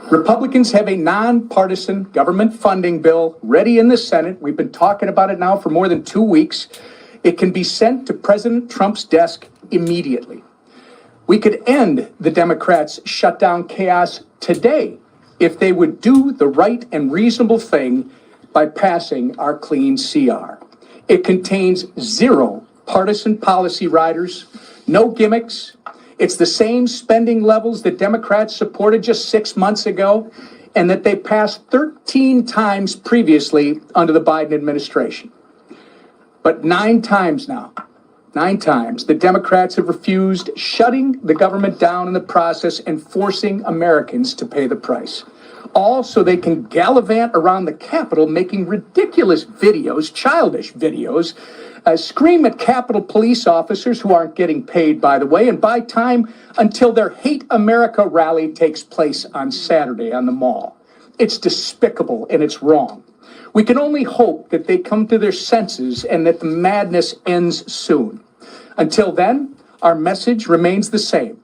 Republicans have a nonpartisan government funding bill ready in the Senate. We've been talking about it now for more than 2 weeks. It can be sent to President Trump's desk immediately. We could end the Democrats' shutdown chaos today if they would do the right and reasonable thing by passing our clean CR. It contains zero partisan policy riders, no gimmicks. It's the same spending levels that Democrats supported just 6 months ago and that they passed 13 times previously under the Biden administration. But 9 times now, 9 times, the Democrats have refused, shutting the government down in the process and forcing Americans to pay the price. All so they can gallivant around the Capitol making ridiculous videos, childish videos, scream at Capitol police officers who aren't getting paid, by the way, and buy time until their Hate America rally takes place on Saturday on the Mall. It's despicable and it's wrong. We can only hope that they come to their senses and that the madness ends soon. Until then, our message remains the same.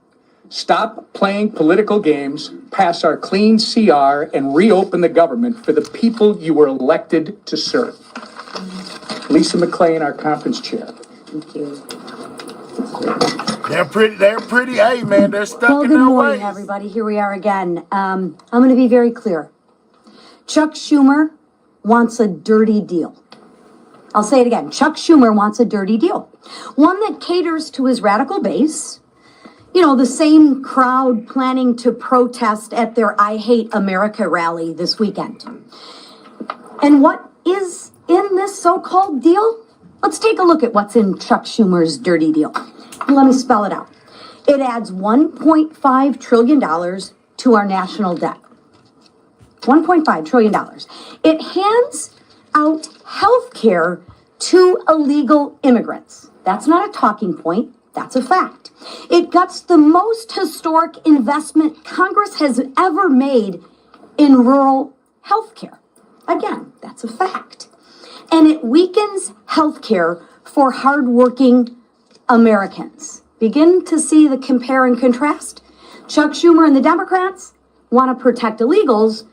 Stop playing political games, pass our clean CR, and reopen the government for the people you were elected to serve. Lisa McClain, our conference chair. Thank you. They're pretty, hey man, they're stuck Well, in good their morning, ways. everybody. Here we are again. I'm going to be very clear. Chuck Schumer wants a dirty deal. I'll say it again. Chuck Schumer wants a dirty deal. One that caters to his radical base. You know, the same crowd planning to protest at their I Hate America rally this weekend. And what is in this so-called deal? Let's take a look at what's in Chuck Schumer's dirty deal. Let me spell it out. It adds $1.5 trillion to our national debt. $1.5 trillion. It hands out health care to illegal immigrants. That's not a talking point. That's a fact. It guts the most historic investment Congress has ever made in rural health care. Again, that's a fact. And it weakens health care for hardworking Americans. Begin to see the compare and contrast? Chuck Schumer and the Democrats want to protect illegals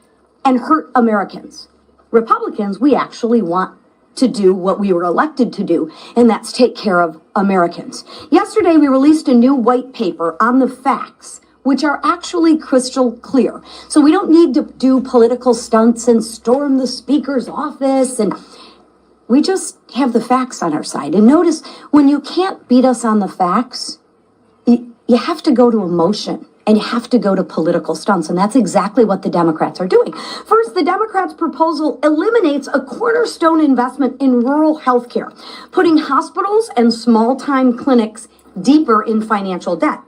and hurt Americans. Republicans, we actually want to do what we were elected to do, and that's take care of Americans. Yesterday, we released a new white paper on the facts, which are actually crystal clear. So we don't need to do political stunts and storm the speaker's office, and we just have the facts on our side. And notice, when you can't beat us on the facts, you have to go to emotion. and you have to go to political stunts, and that's exactly what the Democrats are doing. First, the Democrats' proposal eliminates a cornerstone investment in rural health care, putting hospitals and small-time clinics deeper in financial debt.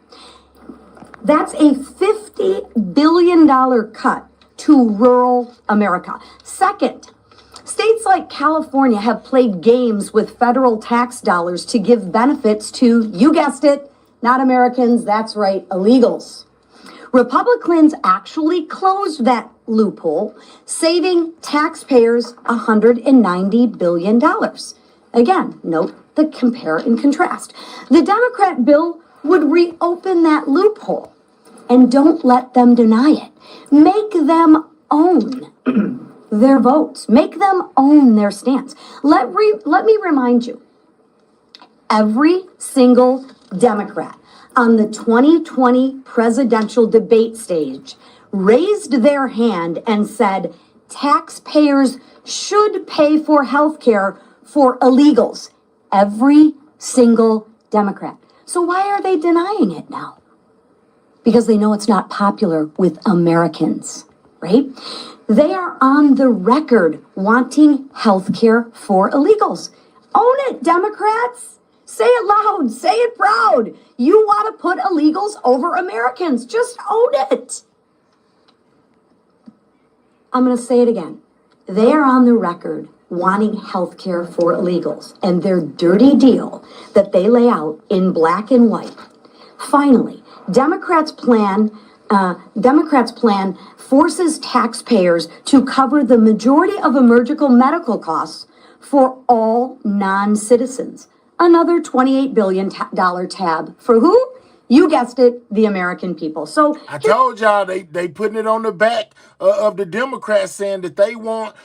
That's a $50 billion cut to rural America. Second, states like California have played games with federal tax dollars to give benefits to, you guessed it, not Americans, that's right, illegals. Republicans actually closed that loophole, saving taxpayers $190 billion. Again, note the compare and contrast. The Democrat bill would reopen that loophole, and don't let them deny it. Make them own their votes. Make them own their stance. Let me remind you, every single Democrat on the 2020 presidential debate stage raised their hand and said, taxpayers should pay for health care for illegals. Every single Democrat. So why are they denying it now? Because they know it's not popular with Americans, right? They are on the record wanting health care for illegals. Own it, Democrats. Say it loud, say it proud. You want to put illegals over Americans. Just own it. I'm going to say it again. They are on the record wanting health care for illegals, and their dirty deal that they lay out in black and white. Finally, Democrats' plan forces taxpayers to cover the majority of emergency medical costs for all non-citizens. Another $28 billion tab for who? You guessed it, the American people. So I told y'all they putting it on the back of the Democrats, saying that they want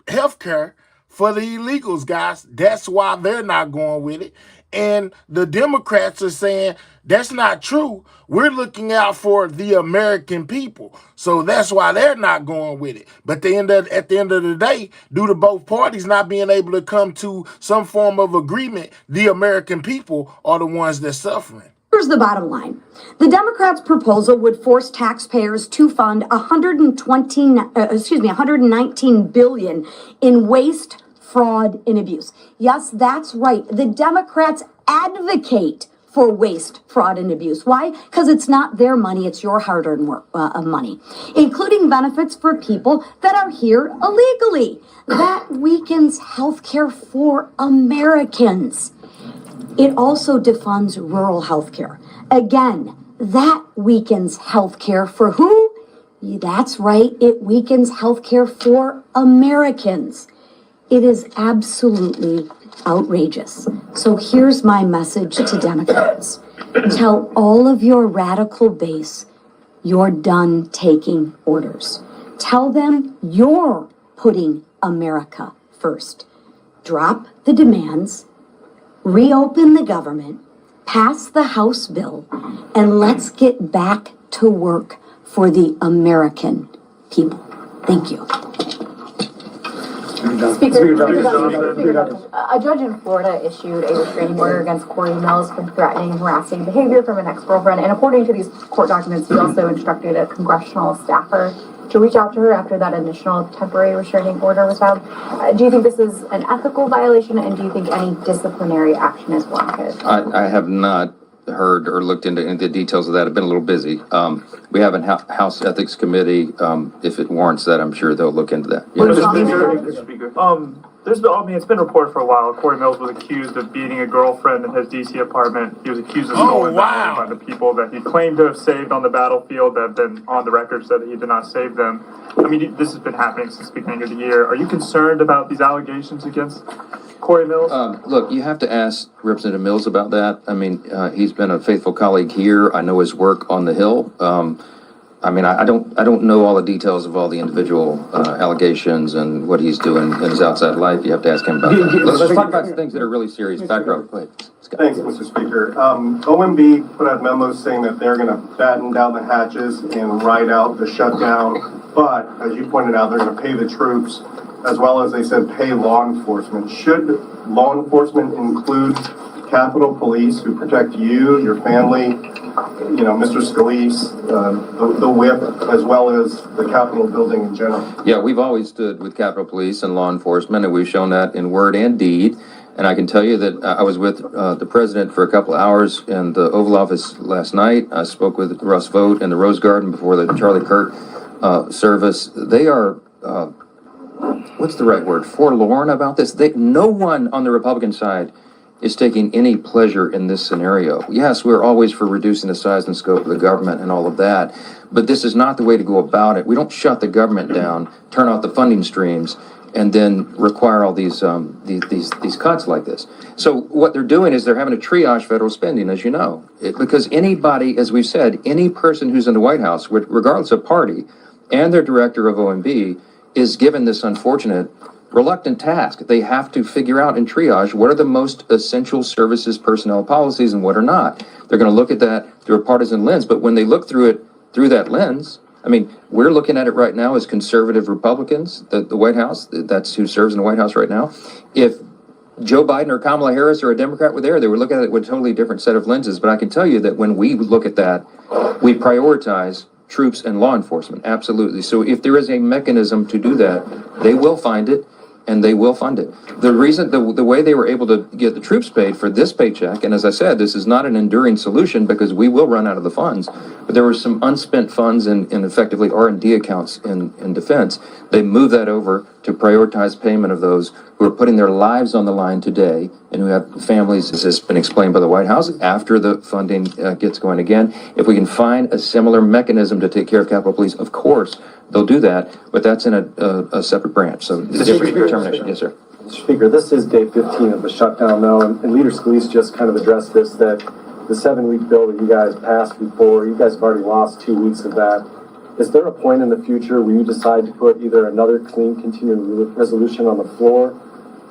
health care for the illegals, guys. That's why they're not going with it. And the Democrats are saying that's not true. We're looking out for the American people. So that's why they're not going with it. But at the end of the day, due to both parties not being able to come to some form of agreement, the American people are the ones that's suffering. Here's the bottom line. The Democrats' proposal would force taxpayers to fund $119 billion in waste, fraud, and abuse. Yes, that's right. The Democrats advocate for waste, fraud, and abuse. Why? Because it's not their money, it's your hard-earned money, including benefits for people that are here illegally. That weakens health care for Americans. It also defunds rural health care. Again, that weakens health care for who? That's right, it weakens health care for Americans. It is absolutely outrageous. So here's my message to Democrats. Tell all of your radical base you're done taking orders. Tell them you're putting America first. Drop the demands, reopen the government, pass the House bill, and let's get back to work for the American people. Thank you. Speaker, a judge in Florida issued a restraining order against Corey Mills for threatening and harassing behavior from an ex-girlfriend, and according to these court documents, he also instructed a congressional staffer to reach out to her after that initial temporary restraining order was filed. Do you think this is an ethical violation, and do you think any disciplinary action is warranted? I have not heard or looked into the details of that. I've been a little busy. We have a House Ethics Committee. If it warrants that, I'm sure they'll look into that. Mr. Speaker, it's been reported for a while. Corey Mills was accused of beating a girlfriend in his D.C. apartment. He was accused of stolen value by the people that he claimed to have saved on the battlefield that have been on the record said that he did not save them. I mean, this has been happening since the beginning of the year. Are you concerned about these allegations against Corey Mills? Look, you have to ask Representative Mills about that. I mean, he's been a faithful colleague here. I know his work on the Hill. I mean, I don't know all the details of all the individual allegations and what he's doing in his outside life. You have to ask him about that. Let's talk about things that are really serious. Back row, go ahead. Thanks, Mr. Speaker. OMB put out memos saying that they're going to batten down the hatches and ride out the shutdown. But as you pointed out, they're going to pay the troops, as well as they said pay law enforcement. Should law enforcement include Capitol Police who protect you, your family, you know, Mr. Scalise, the whip, as well as the Capitol building in general. Yeah, we've always stood with Capitol Police and law enforcement, and we've shown that in word and deed. And I can tell you that I was with the president for a couple of hours in the Oval Office last night. I spoke with Russ Vought in the Rose Garden before the Charlie Kirk service. They are, what's the right word, forlorn about this. No one on the Republican side is taking any pleasure in this scenario. Yes, we're always for reducing the size and scope of the government and all of that, but this is not the way to go about it. We don't shut the government down, turn off the funding streams, and then require all these cuts like this. So what they're doing is they're having to triage federal spending, as you know, because anybody, as we've said, any person who's in the White House, regardless of party, and their director of OMB, is given this unfortunate reluctant task. They have to figure out and triage what are the most essential services personnel policies and what are not. They're going to look at that through a partisan lens, but when they look through it through that lens, I mean, we're looking at it right now as conservative Republicans, the White House, that's who serves in the White House right now. If Joe Biden or Kamala Harris or a Democrat were there, they would look at it with a totally different set of lenses. But I can tell you that when we look at that, we prioritize troops and law enforcement, absolutely. So if there is a mechanism to do that, they will find it and they will fund it. The reason, the way they were able to get the troops paid for this paycheck, and as I said, this is not an enduring solution because we will run out of the funds, but there were some unspent funds in effectively R&D accounts in defense. They moved that over to prioritize payment of those who are putting their lives on the line today and who have families, as has been explained by the White House, after the funding gets going again. If we can find a similar mechanism to take care of Capitol Police, of course, they'll do that, but that's in a separate branch, so it's a different determination. Yes, sir. Mr. Speaker, this is day 15 of the shutdown now, and Leader Scalise just kind of addressed this, that the 7-week bill that you guys passed before, you guys have already lost 2 weeks of that. Is there a point in the future where you decide to put either another clean continuing resolution on the floor,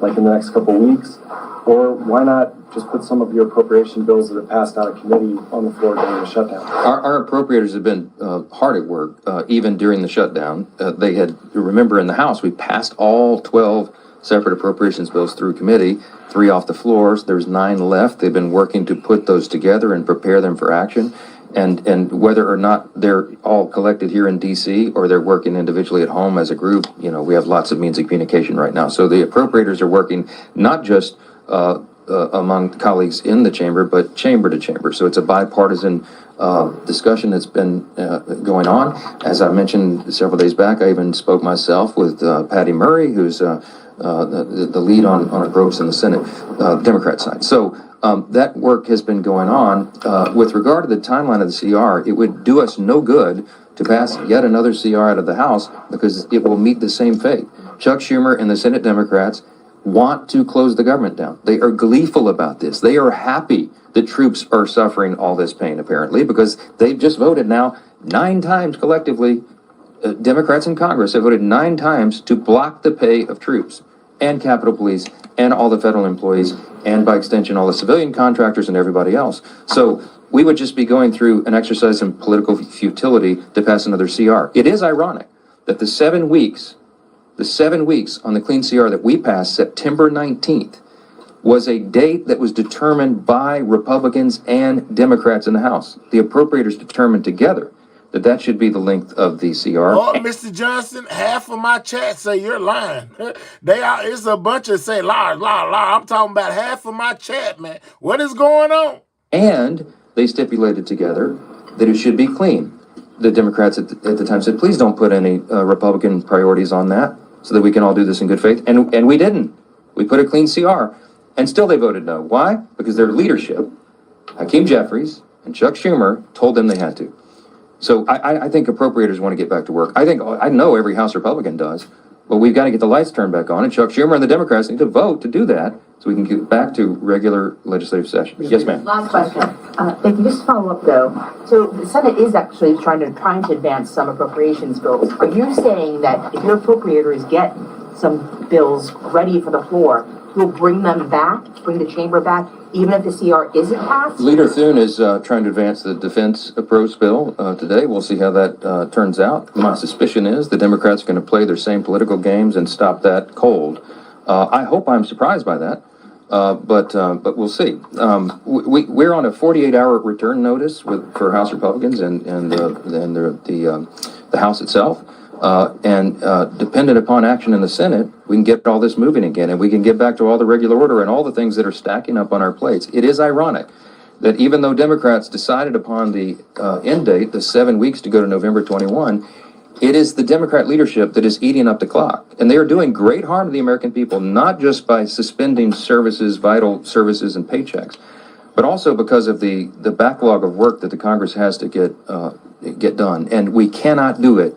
like in the next couple of weeks, or why not just put some of your appropriation bills that have passed out of committee on the floor during the shutdown? Our appropriators have been hard at work, even during the shutdown. They had, remember in the House, we passed all 12 separate appropriations bills through committee, 3 off the floors. There's 9 left. They've been working to put those together and prepare them for action. And whether or not they're all collected here in DC or they're working individually at home as a group, you know, we have lots of means of communication right now. So the appropriators are working not just among colleagues in the chamber, but chamber to chamber. So it's a bipartisan discussion that's been going on. As I mentioned several days back, I even spoke myself with Patty Murray, who's the lead on approach in the Senate, Democrat side. So that work has been going on. With regard to the timeline of the CR, it would do us no good to pass yet another CR out of the House because it will meet the same fate. Chuck Schumer and the Senate Democrats want to close the government down. They are gleeful about this. They are happy that troops are suffering all this pain, apparently, because they've just voted now 9 times collectively. Democrats in Congress have voted 9 times to block the pay of troops and Capitol Police and all the federal employees and by extension all the civilian contractors and everybody else. So we would just be going through an exercise in political futility to pass another CR. It is ironic that the 7 weeks on the clean CR that we passed September 19th was a date that was determined by Republicans and Democrats in the House. The appropriators determined together that should be the length of the CR. Oh, Mr. Johnson, half of my chat say you're lying. It's a bunch of say liar. I'm talking about half of my chat, man. What is going on? And they stipulated together that it should be clean. The Democrats at the time said, please don't put any Republican priorities on that so that we can all do this in good faith. And we didn't. We put a clean CR. And still they voted no. Why? Because their leadership, Hakeem Jeffries and Chuck Schumer, told them they had to. So I think appropriators want to get back to work. I know every House Republican does, but we've got to get the lights turned back on, and Chuck Schumer and the Democrats need to vote to do that so we can get back to regular legislative session. Yes, ma'am. Last question. Thank you. Just to follow up, though. So the Senate is actually trying to advance some appropriations bills. Are you saying that if your appropriators get some bills ready for the floor, you'll bring them back, bring the chamber back, even if the CR isn't passed? Leader Thune is trying to advance the defense approach bill today. We'll see how that turns out. My suspicion is the Democrats are going to play their same political games and stop that cold. I hope I'm surprised by that. But we'll see. We're on a 48-hour return notice for House Republicans and the House itself. Dependent upon action in the Senate, we can get all this moving again, and we can get back to all the regular order and all the things that are stacking up on our plates. It is ironic that even though Democrats decided upon the end date, the 7 weeks to go to November 21, it is the Democrat leadership that is eating up the clock. And they are doing great harm to the American people, not just by suspending services, vital services and paychecks, but also because of the backlog of work that the Congress has to get done. And we cannot do it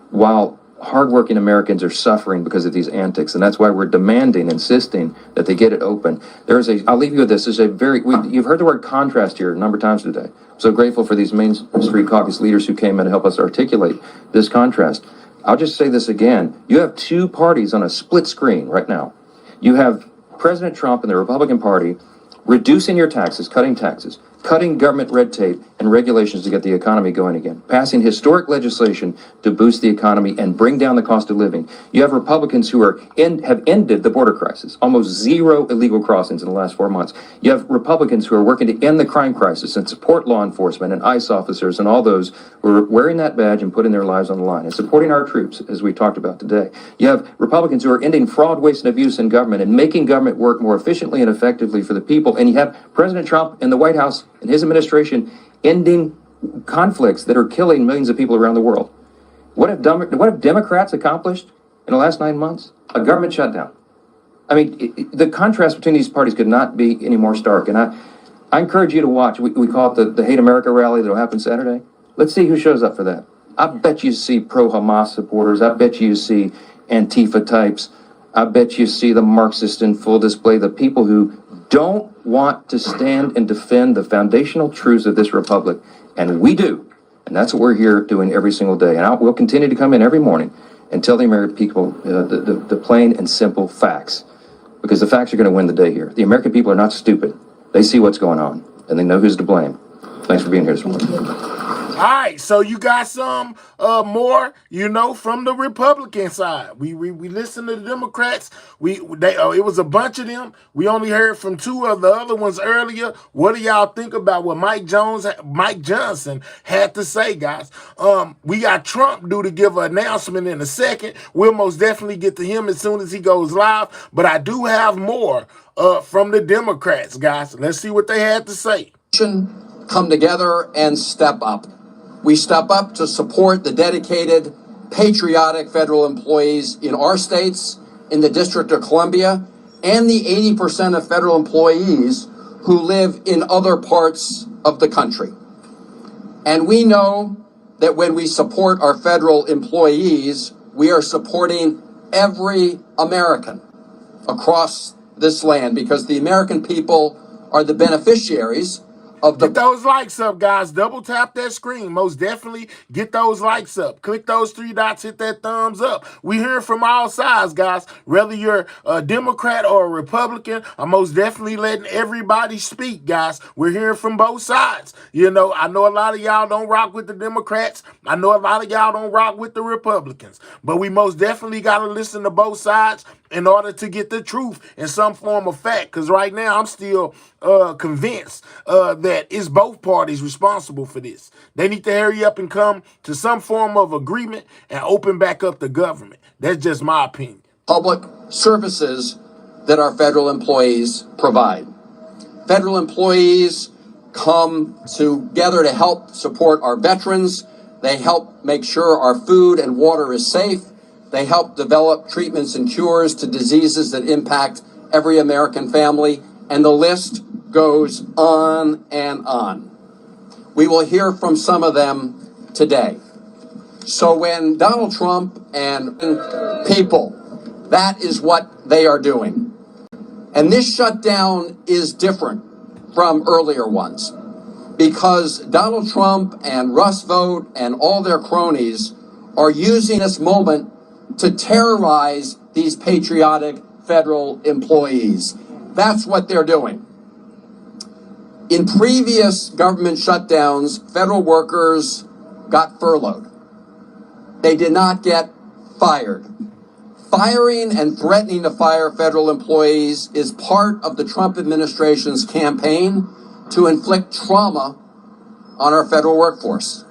while hardworking Americans are suffering because of these antics. And that's why we're demanding, insisting that they get it open. I'll leave you with this. You've heard the word contrast here a number of times today. I'm so grateful for these Main Street Caucus leaders who came in to help us articulate this contrast. I'll just say this again. You have two parties on a split screen right now. You have President Trump and the Republican Party reducing your taxes, cutting government red tape and regulations to get the economy going again, passing historic legislation to boost the economy and bring down the cost of living. You have Republicans who have ended the border crisis, almost zero illegal crossings in the last 4 months. You have Republicans who are working to end the crime crisis and support law enforcement and ICE officers and all those who are wearing that badge and putting their lives on the line and supporting our troops, as we talked about today. You have Republicans who are ending fraud, waste, and abuse in government and making government work more efficiently and effectively for the people. And you have President Trump and the White House and his administration ending conflicts that are killing millions of people around the world. What have Democrats accomplished in the last 9 months? A government shutdown. I mean, the contrast between these parties could not be any more stark. And I encourage you to watch. We call it the Hate America rally that will happen Saturday. Let's see who shows up for that. I bet you see pro-Hamas supporters. I bet you see Antifa types. I bet you see the Marxists in full display, the people who don't want to stand and defend the foundational truths of this republic. And we do. And that's what we're here doing every single day. And we'll continue to come in every morning and tell the American people the plain and simple facts. Because the facts are going to win the day here. The American people are not stupid. They see what's going on. And they know who's to blame. Thanks for being here this morning. All right, so you got some more, from the Republican side. We listened to the Democrats. It was a bunch of them. We only heard from two of the other ones earlier. What do y'all think about what Mike Johnson had to say, guys? We got Trump due to give an announcement in a second. We'll most definitely get to him as soon as he goes live. But I do have more from the Democrats, guys. Let's see what they had to say. Come together and step up. We step up to support the dedicated, patriotic federal employees in our states, in the District of Columbia, and the 80% of federal employees who live in other parts of the country. And we know that when we support our federal employees, we are supporting every American across this land, because the American people are the beneficiaries of the... Get those likes up, guys. Double tap that screen. Most definitely get those likes up. Click those three dots, hit that thumbs up. We hearing from all sides, guys. Whether you're a Democrat or a Republican, I'm most definitely letting everybody speak, guys. We're hearing from both sides. I know a lot of y'all don't rock with the Democrats. I know a lot of y'all don't rock with the Republicans. But we most definitely got to listen to both sides in order to get the truth in some form of fact. Because right now I'm still convinced that it's both parties responsible for this. They need to hurry up and come to some form of agreement and open back up the government. That's just my opinion. Public services that our federal employees provide. Federal employees come together to help support our veterans. They help make sure our food and water is safe. They help develop treatments and cures to diseases that impact every American family. And the list goes on and on. We will hear from some of them today. So when Donald Trump and people, that is what they are doing. And this shutdown is different from earlier ones, because Donald Trump and Russ Vought and all their cronies are using this moment to terrorize these patriotic federal employees. That's what they're doing. In previous government shutdowns, federal workers got furloughed. They did not get fired. Firing and threatening to fire federal employees is part of the Trump administration's campaign to inflict trauma on our federal workforce.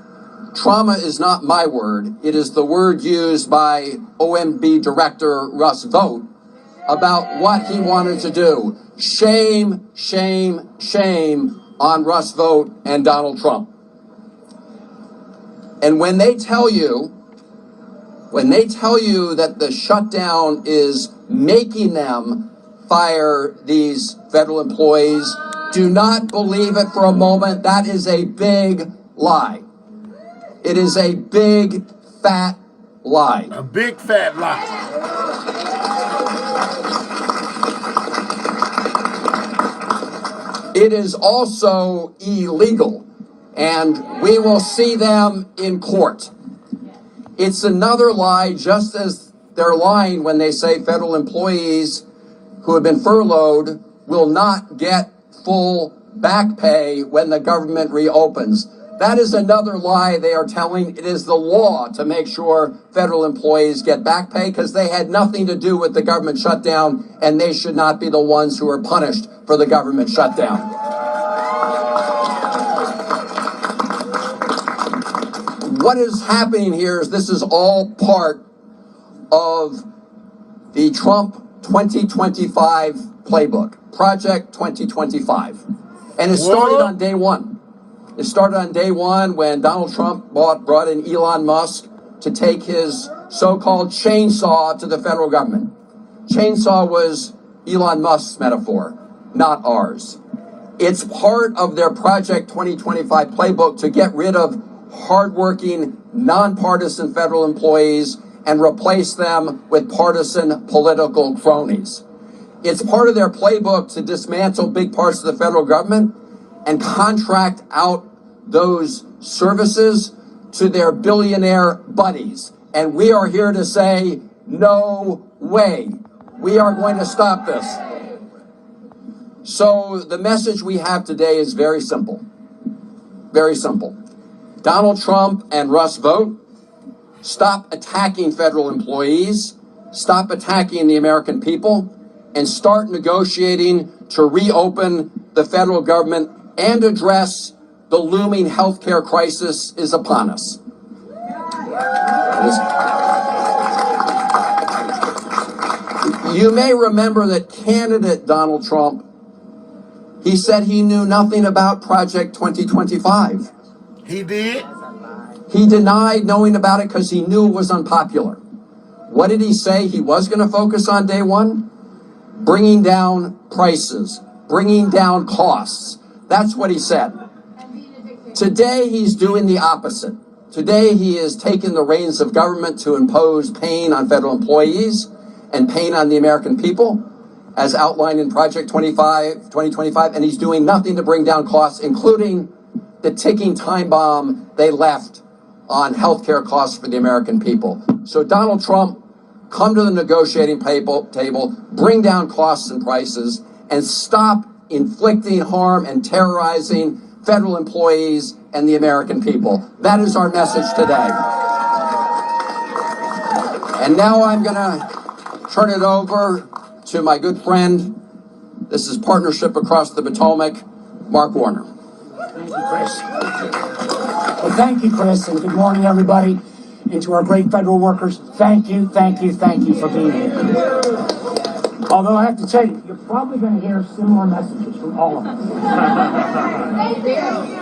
Trauma is not my word. It is the word used by OMB Director Russ Vought about what he wanted to do. Shame, shame, shame on Russ Vought and Donald Trump. And when they tell you that the shutdown is making them fire these federal employees, do not believe it for a moment. That is a big lie. It is a big, fat lie. A big, fat lie. It is also illegal, and we will see them in court. It's another lie, just as they're lying when they say federal employees who have been furloughed will not get full back pay when the government reopens. That is another lie they are telling. It is the law to make sure federal employees get back pay because they had nothing to do with the government shutdown, and they should not be the ones who are punished for the government shutdown. What is happening here is this is all part of the Trump 2025 playbook, Project 2025. And it started on day one. It started on day one when Donald Trump brought in Elon Musk to take his so-called chainsaw to the federal government. Chainsaw was Elon Musk's metaphor, not ours. It's part of their Project 2025 playbook to get rid of hardworking, nonpartisan federal employees and replace them with partisan political cronies. It's part of their playbook to dismantle big parts of the federal government and contract out those services to their billionaire buddies. And we are here to say, no way. We are going to stop this. So the message we have today is very simple. Very simple. Donald Trump and Russ Vought, stop attacking federal employees, stop attacking the American people, and start negotiating to reopen the federal government and address the looming healthcare crisis is upon us. You may remember that candidate Donald Trump, he said he knew nothing about Project 2025. He did? He denied knowing about it because he knew it was unpopular. What did he say he was going to focus on day one? Bringing down prices, bringing down costs. That's what he said. Today, he's doing the opposite. Today, he is taking the reins of government to impose pain on federal employees and pain on the American people, as outlined in Project 2025, and he's doing nothing to bring down costs, including the ticking time bomb they left on healthcare costs for the American people. So Donald Trump, come to the negotiating table, bring down costs and prices, and stop inflicting harm and terrorizing federal employees and the American people. That is our message today. And now I'm gonna turn it over to my good friend, this is Partnership Across the Potomac, Mark Warner. Thank you, Chris. Well, thank you, Chris, and good morning, everybody. And to our great federal workers, thank you for being here. Although I have to tell you, you're probably going to hear similar messages from all of us.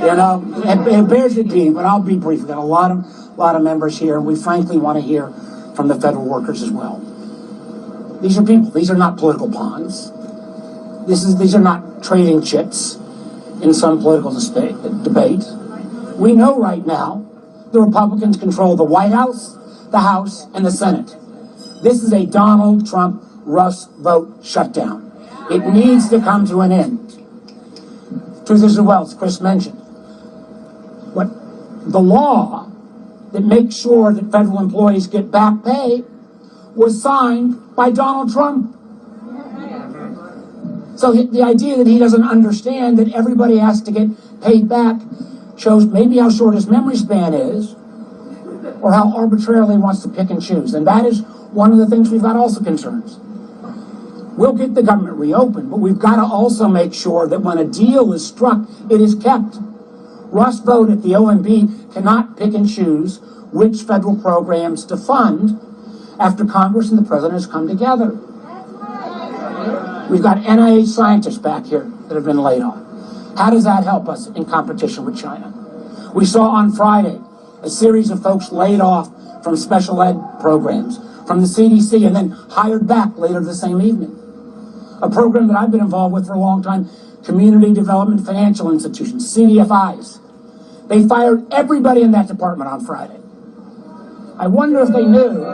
You know, it bears repeating, but I'll be brief. We've got a lot of members here, and we frankly want to hear from the federal workers as well. These are people. These are not political pawns. These are not trading chips in some political debate. We know right now the Republicans control the White House, the House, and the Senate. This is a Donald Trump, Russ Vought shutdown. It needs to come to an end. Truth is as well, as Chris mentioned. But the law that makes sure that federal employees get back pay was signed by Donald Trump. So the idea that he doesn't understand that everybody has to get paid back shows maybe how short his memory span is, or how arbitrarily he wants to pick and choose. And that is one of the things we've got also concerns. We'll get the government reopened, but we've got to also make sure that when a deal is struck, it is kept. Russ Vought at the OMB cannot pick and choose which federal programs to fund after Congress and the President has come together. We've got NIH scientists back here that have been laid off. How does that help us in competition with China? We saw on Friday a series of folks laid off from special ed programs, from the CDC, and then hired back later the same evening. A program that I've been involved with for a long time, Community Development Financial Institutions, CDFIs. They fired everybody in that department on Friday. I wonder if they knew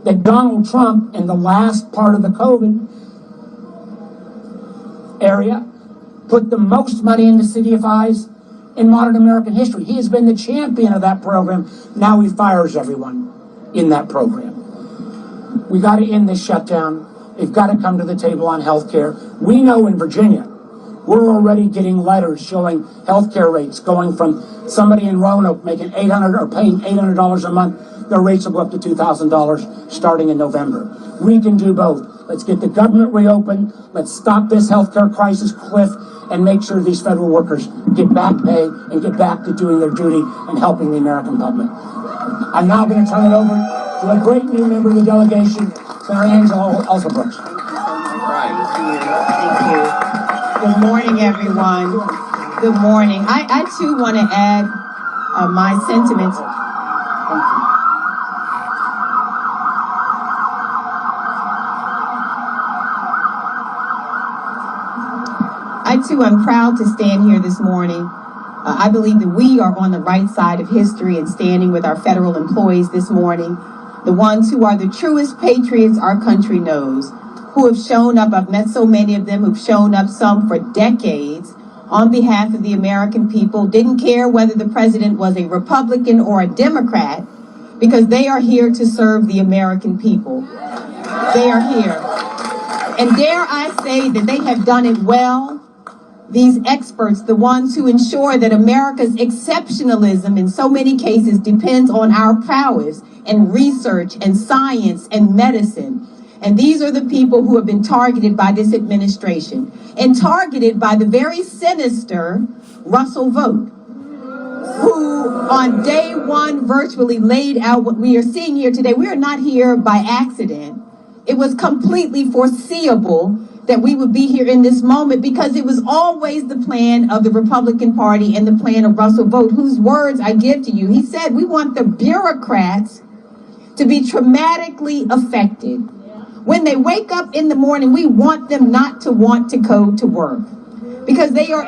that Donald Trump, in the last part of the COVID area, put the most money into CDFIs in modern American history. He has been the champion of that program. Now he fires everyone in that program. We got to end this shutdown. They've got to come to the table on health care. We know in Virginia, we're already getting letters showing health care rates going from somebody in Roanoke making $800 or paying $800 a month. Their rates will go up to $2,000 starting in November. We can do both. Let's get the government reopened. Let's stop this healthcare crisis cliff and make sure these federal workers get back pay and get back to doing their duty and helping the American public. I'm now going to turn it over to a great new member of the delegation, Senator Angela Alsobrooks. Thank you. Good morning, everyone. Good morning. I too want to add my sentiments. I too am proud to stand here this morning. I believe that we are on the right side of history and standing with our federal employees this morning, the ones who are the truest patriots our country knows, who have shown up. I've met so many of them who've shown up, some for decades, on behalf of the American people, didn't care whether the president was a Republican or a Democrat, because they are here to serve the American people. They are here. And dare I say that they have done it well. These experts, the ones who ensure that America's exceptionalism in so many cases depends on our prowess and research and science and medicine. And these are the people who have been targeted by this administration and targeted by the very sinister Russell Vought, who on day one virtually laid out what we are seeing here today. We are not here by accident. It was completely foreseeable that we would be here in this moment, because it was always the plan of the Republican Party and the plan of Russell Vought, whose words I give to you. He said, we want the bureaucrats to be traumatically affected. When they wake up in the morning, we want them not to want to go to work, because they are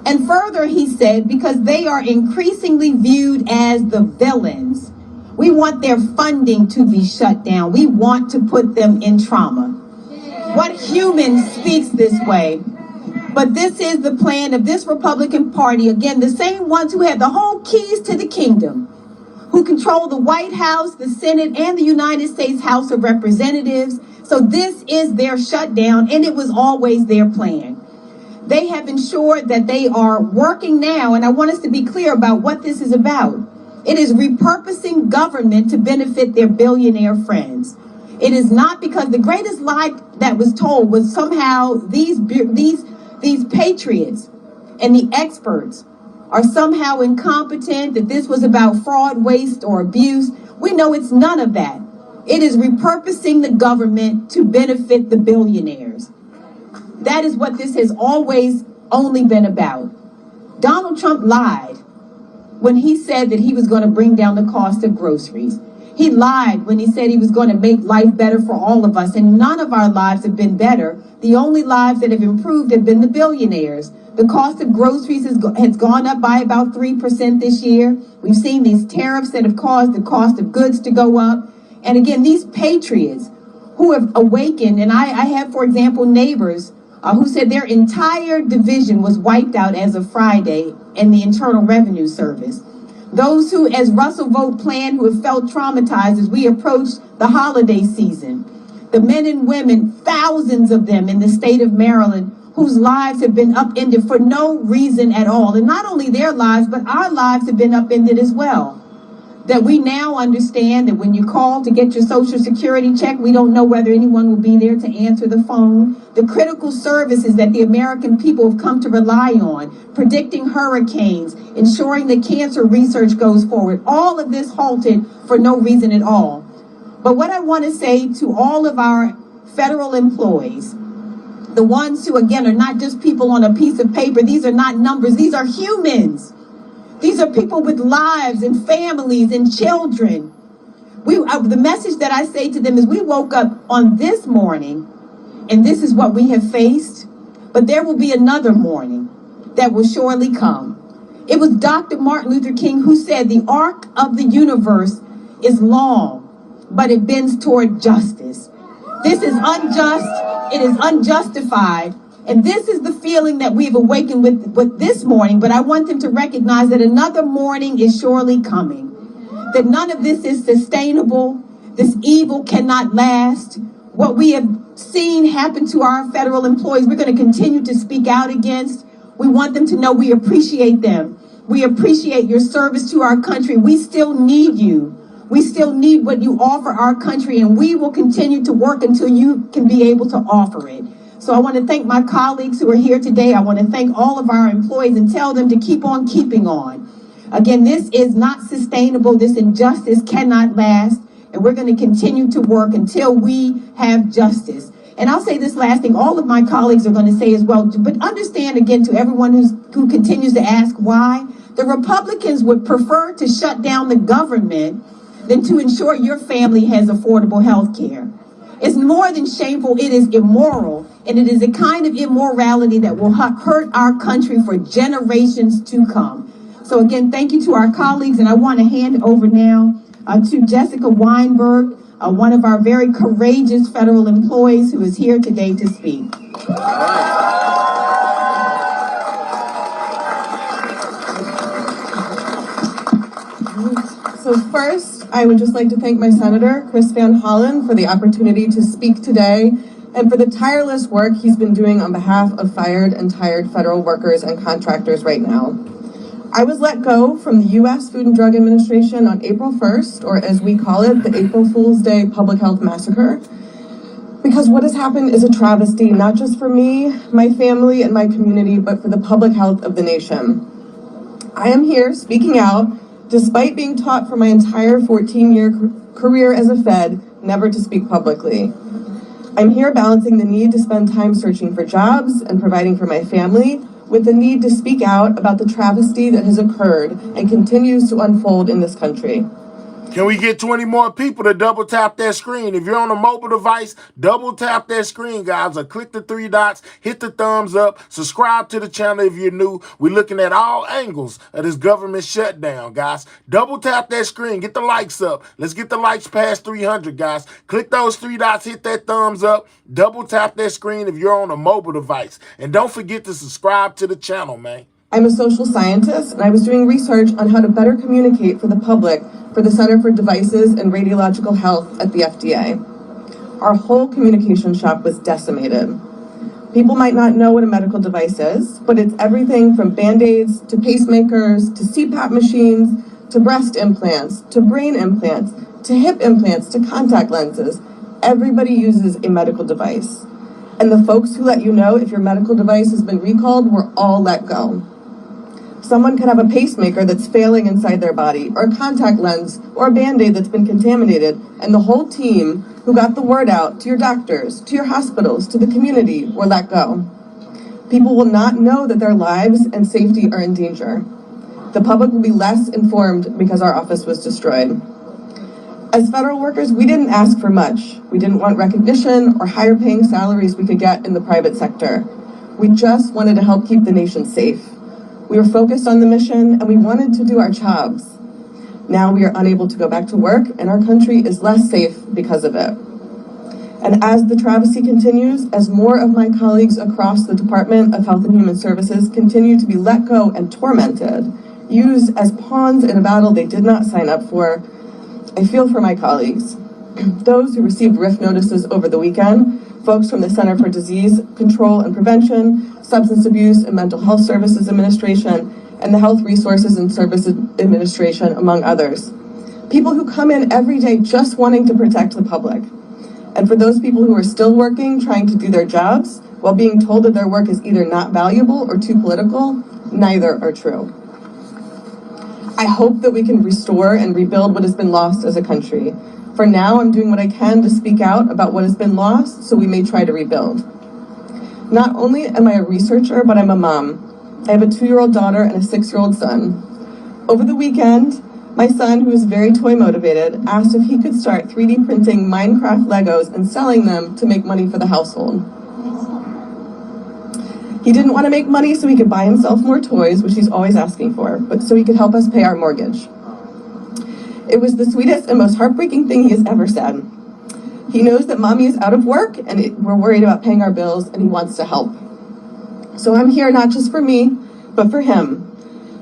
and further he said, because they are increasingly viewed as the villains. We want their funding to be shut down. We want to put them in trauma. What human speaks this way? But this is the plan of this Republican Party. Again, the same ones who had the whole keys to the kingdom, who control the White House, the Senate, and the United States House of Representatives. So this is their shutdown, and it was always their plan. They have ensured that they are working now, and I want us to be clear about what this is about. It is repurposing government to benefit their billionaire friends. It is not, because the greatest lie that was told was somehow these patriots and the experts are somehow incompetent, that this was about fraud, waste, or abuse. We know it's none of that. It is repurposing the government to benefit the billionaires. That is what this has always only been about. Donald Trump lied when he said that he was going to bring down the cost of groceries. He lied when he said he was going to make life better for all of us, and none of our lives have been better. The only lives that have improved have been the billionaires. The cost of groceries has gone up by about 3% this year. We've seen these tariffs that have caused the cost of goods to go up. And again, these patriots who have awakened, and I have, for example, neighbors who said their entire division was wiped out as of Friday in the Internal Revenue Service. Those who, as Russell Vought planned, who have felt traumatized as we approach the holiday season. The men and women, thousands of them in the state of Maryland, whose lives have been upended for no reason at all. And not only their lives, but our lives have been upended as well. that we now understand that when you call to get your Social Security check, we don't know whether anyone will be there to answer the phone. The critical services that the American people have come to rely on, predicting hurricanes, ensuring that cancer research goes forward, all of this halted for no reason at all. But what I want to say to all of our federal employees, the ones who, again, are not just people on a piece of paper, these are not numbers, these are humans. These are people with lives and families and children. The message that I say to them is we woke up on this morning and this is what we have faced, but there will be another morning that will surely come. It was Dr. Martin Luther King who said the arc of the universe is long, but it bends toward justice. This is unjust, it is unjustified, and this is the feeling that we've awakened with this morning, but I want them to recognize that another morning is surely coming, that none of this is sustainable, this evil cannot last. What we have seen happen to our federal employees, we're going to continue to speak out against. We want them to know we appreciate them. We appreciate your service to our country. We still need you. We still need what you offer our country, and we will continue to work until you can be able to offer it. So I want to thank my colleagues who are here today. I want to thank all of our employees and tell them to keep on keeping on. Again, this is not sustainable. This injustice cannot last, and we're going to continue to work until we have justice. And I'll say this last thing, all of my colleagues are going to say as well, but understand again to everyone who continues to ask why, the Republicans would prefer to shut down the government than to ensure your family has affordable health care. It's more than shameful, it is immoral, and it is a kind of immorality that will hurt our country for generations to come. So again, thank you to our colleagues, and I want to hand it over now to Jessica Weinberg, one of our very courageous federal employees who is here today to speak. So first, I would just like to thank my Senator, Chris Van Hollen, for the opportunity to speak today and for the tireless work he's been doing on behalf of fired and tired federal workers and contractors right now. I was let go from the U.S. Food and Drug Administration on April 1st, or as we call it, the April Fool's Day Public Health Massacre, because what has happened is a travesty, not just for me, my family, and my community, but for the public health of the nation. I am here speaking out despite being taught for my entire 14-year career as a Fed never to speak publicly. I'm here balancing the need to spend time searching for jobs and providing for my family with the need to speak out about the travesty that has occurred and continues to unfold in this country. Can we get 20 more people to double tap that screen? If you're on a mobile device, double tap that screen, guys, or click the 3 dots, hit the thumbs up, subscribe to the channel if you're new. We're looking at all angles of this government shutdown, guys. Double tap that screen, get the likes up. Let's get the likes past 300, guys. Click those 3 dots, hit that thumbs up, double tap that screen if you're on a mobile device. And don't forget to subscribe to the channel, man. I'm a social scientist, and I was doing research on how to better communicate for the public for the Center for Devices and Radiological Health at the FDA. Our whole communication shop was decimated. People might not know what a medical device is, but it's everything from Band-Aids to pacemakers to CPAP machines to breast implants to brain implants to hip implants to contact lenses. Everybody uses a medical device. And the folks who let you know if your medical device has been recalled were all let go. Someone could have a pacemaker that's failing inside their body, or a contact lens, or a Band-Aid that's been contaminated, and the whole team who got the word out to your doctors, to your hospitals, to the community were let go. People will not know that their lives and safety are in danger. The public will be less informed because our office was destroyed. As federal workers, we didn't ask for much. We didn't want recognition or higher paying salaries we could get in the private sector. We just wanted to help keep the nation safe. We were focused on the mission, and we wanted to do our jobs. Now we are unable to go back to work, and our country is less safe because of it. And as the travesty continues, as more of my colleagues across the Department of Health and Human Services continue to be let go and tormented, used as pawns in a battle they did not sign up for, I feel for my colleagues. Those who received RIF notices over the weekend, folks from the Center for Disease Control and Prevention, Substance Abuse and Mental Health Services Administration, and the Health Resources and Services Administration, among others. People who come in every day just wanting to protect the public. And for those people who are still working, trying to do their jobs, while being told that their work is either not valuable or too political, neither are true. I hope that we can restore and rebuild what has been lost as a country. For now, I'm doing what I can to speak out about what has been lost so we may try to rebuild. Not only am I a researcher, but I'm a mom. I have a 2-year-old daughter and a 6-year-old son. Over the weekend, my son, who is very toy motivated, asked if he could start 3D printing Minecraft Legos and selling them to make money for the household. He didn't want to make money so he could buy himself more toys, which he's always asking for, but so he could help us pay our mortgage. It was the sweetest and most heartbreaking thing he has ever said. He knows that mommy is out of work and we're worried about paying our bills and he wants to help. So I'm here not just for me, but for him,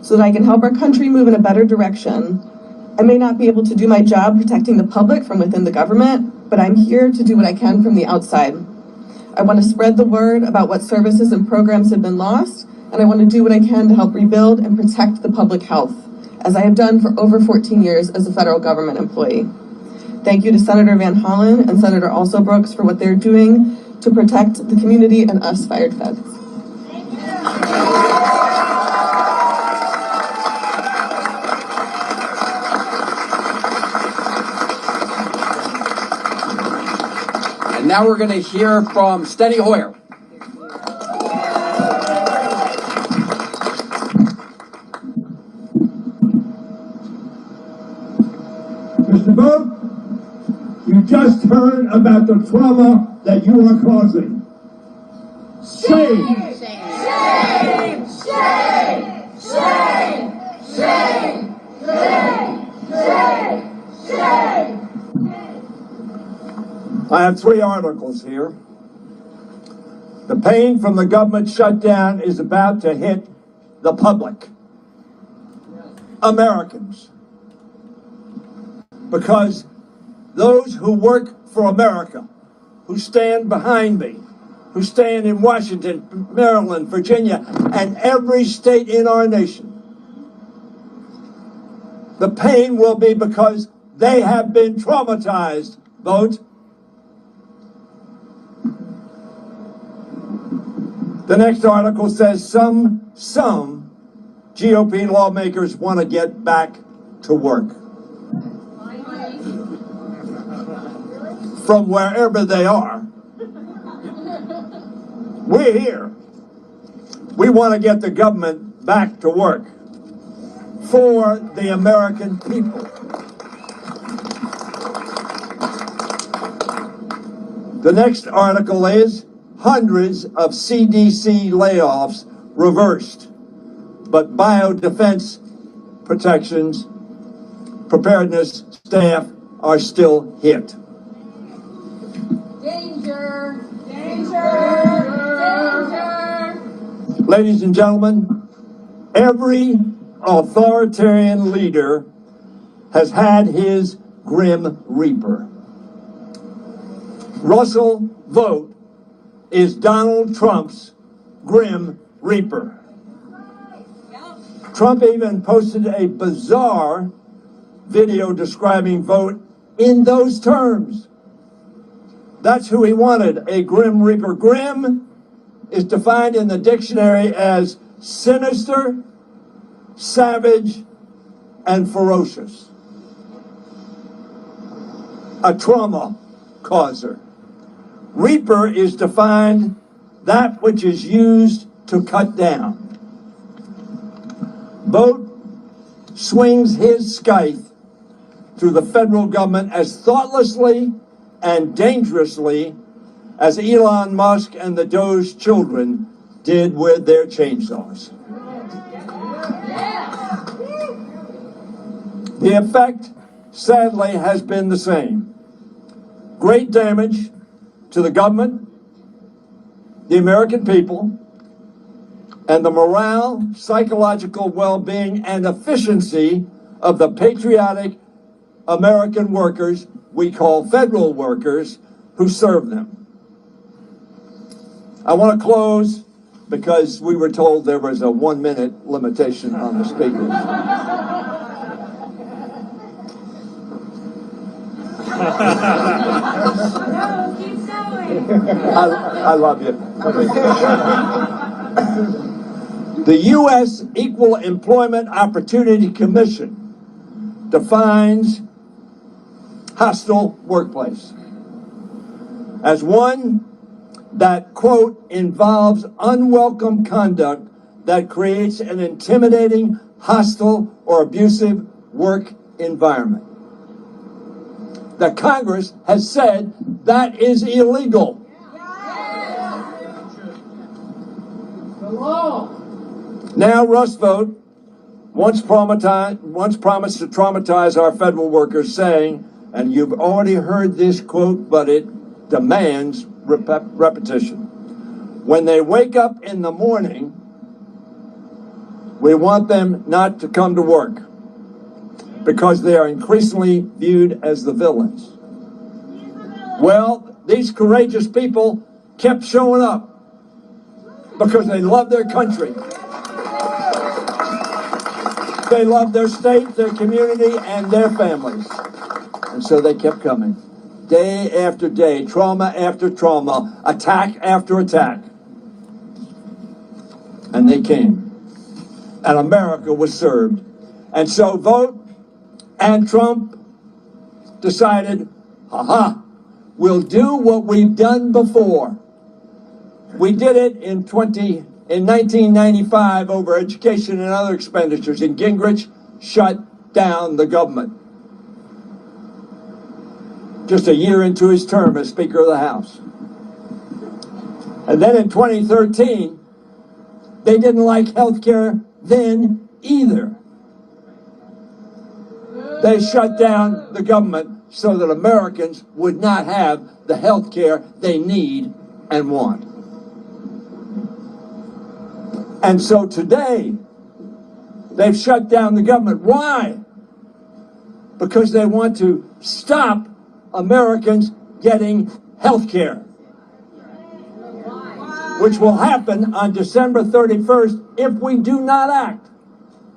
so that I can help our country move in a better direction. I may not be able to do my job protecting the public from within the government, but I'm here to do what I can from the outside. I want to spread the word about what services and programs have been lost, and I want to do what I can to help rebuild and protect the public health, as I have done for over 14 years as a federal government employee. Thank you to Senator Van Hollen and Senator Also Brooks for what they're doing to protect the community and us fired feds. And now we're going to hear from Steny Hoyer. Mr. Vogt, you just heard about the trauma that you are causing. Shame! Shame! Shame! Shame! Shame! Shame! Shame! Shame! I have 3 articles here. The pain from the government shutdown is about to hit the public, Americans, because those who work for America, who stand behind me, who stand in Washington, Maryland, Virginia, and every state in our nation, the pain will be because they have been traumatized, Vote. The next article says some GOP lawmakers want to get back to work. From wherever they are. We're here. We want to get the government back to work for the American people. The next article is hundreds of CDC layoffs reversed, but biodefense protections, preparedness staff are still hit. Danger! Danger! Danger! Ladies and gentlemen, every authoritarian leader has had his grim reaper. Russell Vogt is Donald Trump's grim reaper. Trump even posted a bizarre video describing Vogt in those terms. That's who he wanted, a grim reaper. Grim is defined in the dictionary as sinister, savage, and ferocious. A trauma causer. Reaper is defined that which is used to cut down. Vogt swings his scythe through the federal government as thoughtlessly and dangerously as Elon Musk and the Doge children did with their chainsaws. The effect, sadly, has been the same. Great damage to the government, the American people, and the morale, psychological well-being, and efficiency of the patriotic American workers we call federal workers who serve them. I want to close because we were told there was a 1-minute limitation on the speakers. No, keep going. I love you. The U.S. Equal Employment Opportunity Commission defines hostile workplace as one that, quote, involves unwelcome conduct that creates an intimidating, hostile, or abusive work environment. The Congress has said that is illegal. Now Rust vote once promised to traumatize our federal workers, saying, and you've already heard this quote, but it demands repetition. When they wake up in the morning, we want them not to come to work because they are increasingly viewed as the villains. Well, these courageous people kept showing up because they love their country. They love their state, their community, and their families. And so they kept coming. Day after day, trauma after trauma, attack after attack. And they came. And America was served. And so Vote and Trump decided, we'll do what we've done before. We did it in 1995 over education and other expenditures, and Gingrich shut down the government. Just a year into his term as Speaker of the House. And then in 2013, they didn't like health care then either. They shut down the government so that Americans would not have the health care they need and want. And so today, they've shut down the government. Why? Because they want to stop Americans getting health care, which will happen on December 31st if we do not act.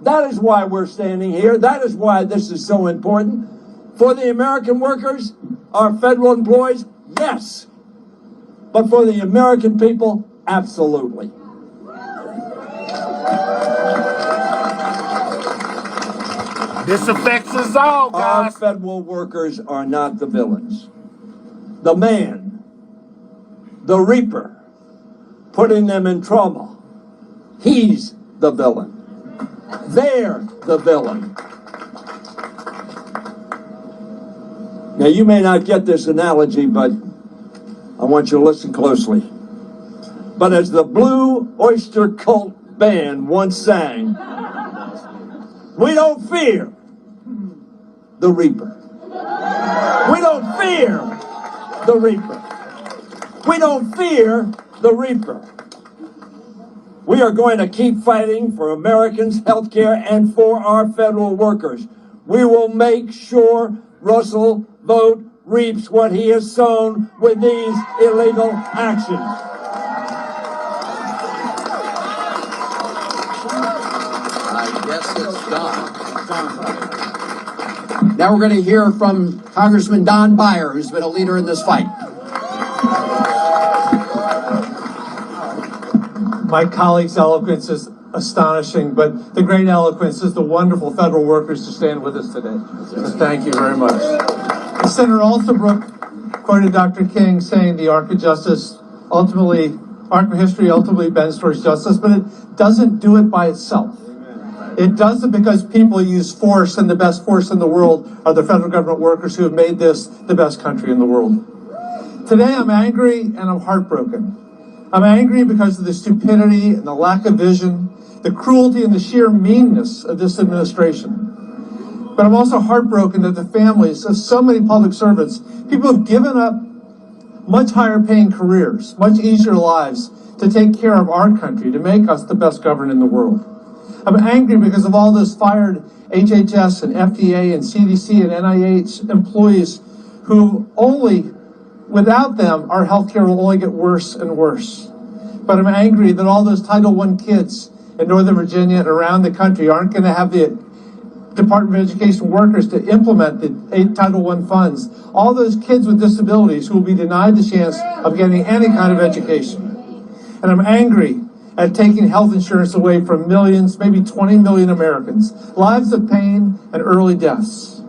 That is why we're standing here. That is why this is so important. For the American workers, our federal employees, yes. But for the American people, absolutely. This affects us all, guys. Our federal workers are not the villains. The man, the reaper, putting them in trauma, he's the villain. They're the villain. Now, you may not get this analogy, but I want you to listen closely. But as the Blue Oyster Cult Band once sang, we don't fear the Reaper. We don't fear the Reaper. We don't fear the Reaper. We are going to keep fighting for Americans' health care and for our federal workers. We will make sure Russell Vote reaps what he has sown with these illegal actions. I guess it's done. Now we're going to hear from Congressman Don Beyer, who's been a leader in this fight. My colleague's eloquence is astonishing, but the great eloquence is the wonderful federal workers to stand with us today. So thank you very much. Senator Alsabrook quoted Dr. King saying the arc of justice ultimately, arc of history ultimately bends towards justice, but it doesn't do it by itself. It does it because people use force, and the best force in the world are the federal government workers who have made this the best country in the world. Today I'm angry and I'm heartbroken. I'm angry because of the stupidity and the lack of vision, the cruelty and the sheer meanness of this administration. But I'm also heartbroken that the families of so many public servants, people who've given up much higher paying careers, much easier lives to take care of our country, to make us the best governed in the world. I'm angry because of all those fired HHS and FDA and CDC and NIH employees who without them, our healthcare will only get worse and worse. But I'm angry that all those Title I kids in Northern Virginia and around the country aren't going to have the Department of Education workers to implement the Title I funds, all those kids with disabilities who will be denied the chance of getting any kind of education. And I'm angry at taking health insurance away from millions, maybe 20 million Americans, lives of pain and early deaths.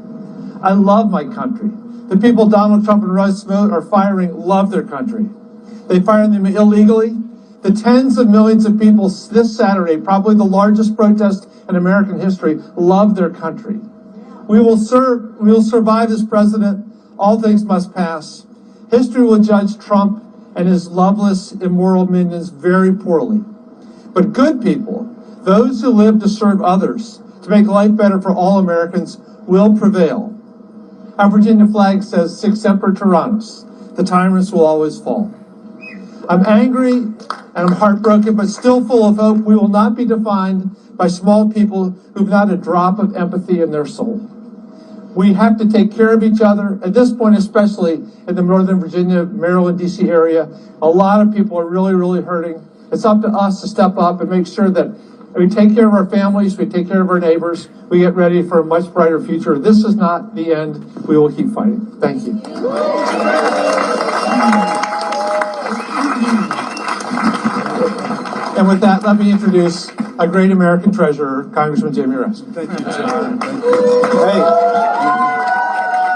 I love my country. The people Donald Trump and Russ Smoot are firing love their country. They fired them illegally. The tens of millions of people this Saturday, probably the largest protest in American history, love their country. We will survive as president. All things must pass. History will judge Trump and his loveless, immoral minions very poorly. But good people, those who live to serve others, to make life better for all Americans, will prevail. Our Virginia flag says, Sic Semper Tyrannis, the tyrants will always fall. I'm angry and I'm heartbroken, but still full of hope. We will not be defined by small people who've not a drop of empathy in their soul. We have to take care of each other. At this point, especially in the Northern Virginia, Maryland, DC area, a lot of people are really, really hurting. It's up to us to step up and make sure that we take care of our families, we take care of our neighbors, we get ready for a much brighter future. This is not the end. We will keep fighting. Thank you. And with that, let me introduce a great American treasurer, Congressman Jamie Raskin. Thank you, John. Thank you. Hey.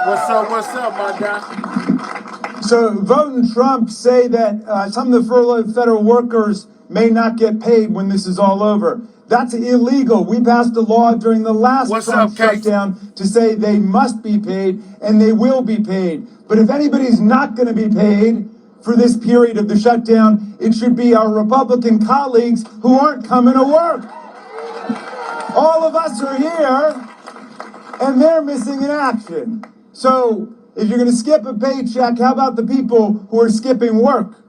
What's up, my guy? So voting Trump say that some of the furloughed federal workers may not get paid when this is all over. That's illegal. We passed a law during the last Trump shutdown to say they must be paid, and they will be paid. But if anybody's not going to be paid for this period of the shutdown, it should be our Republican colleagues who aren't coming to work. All of us are here, and they're missing in action. So if you're going to skip a paycheck, how about the people who are skipping work?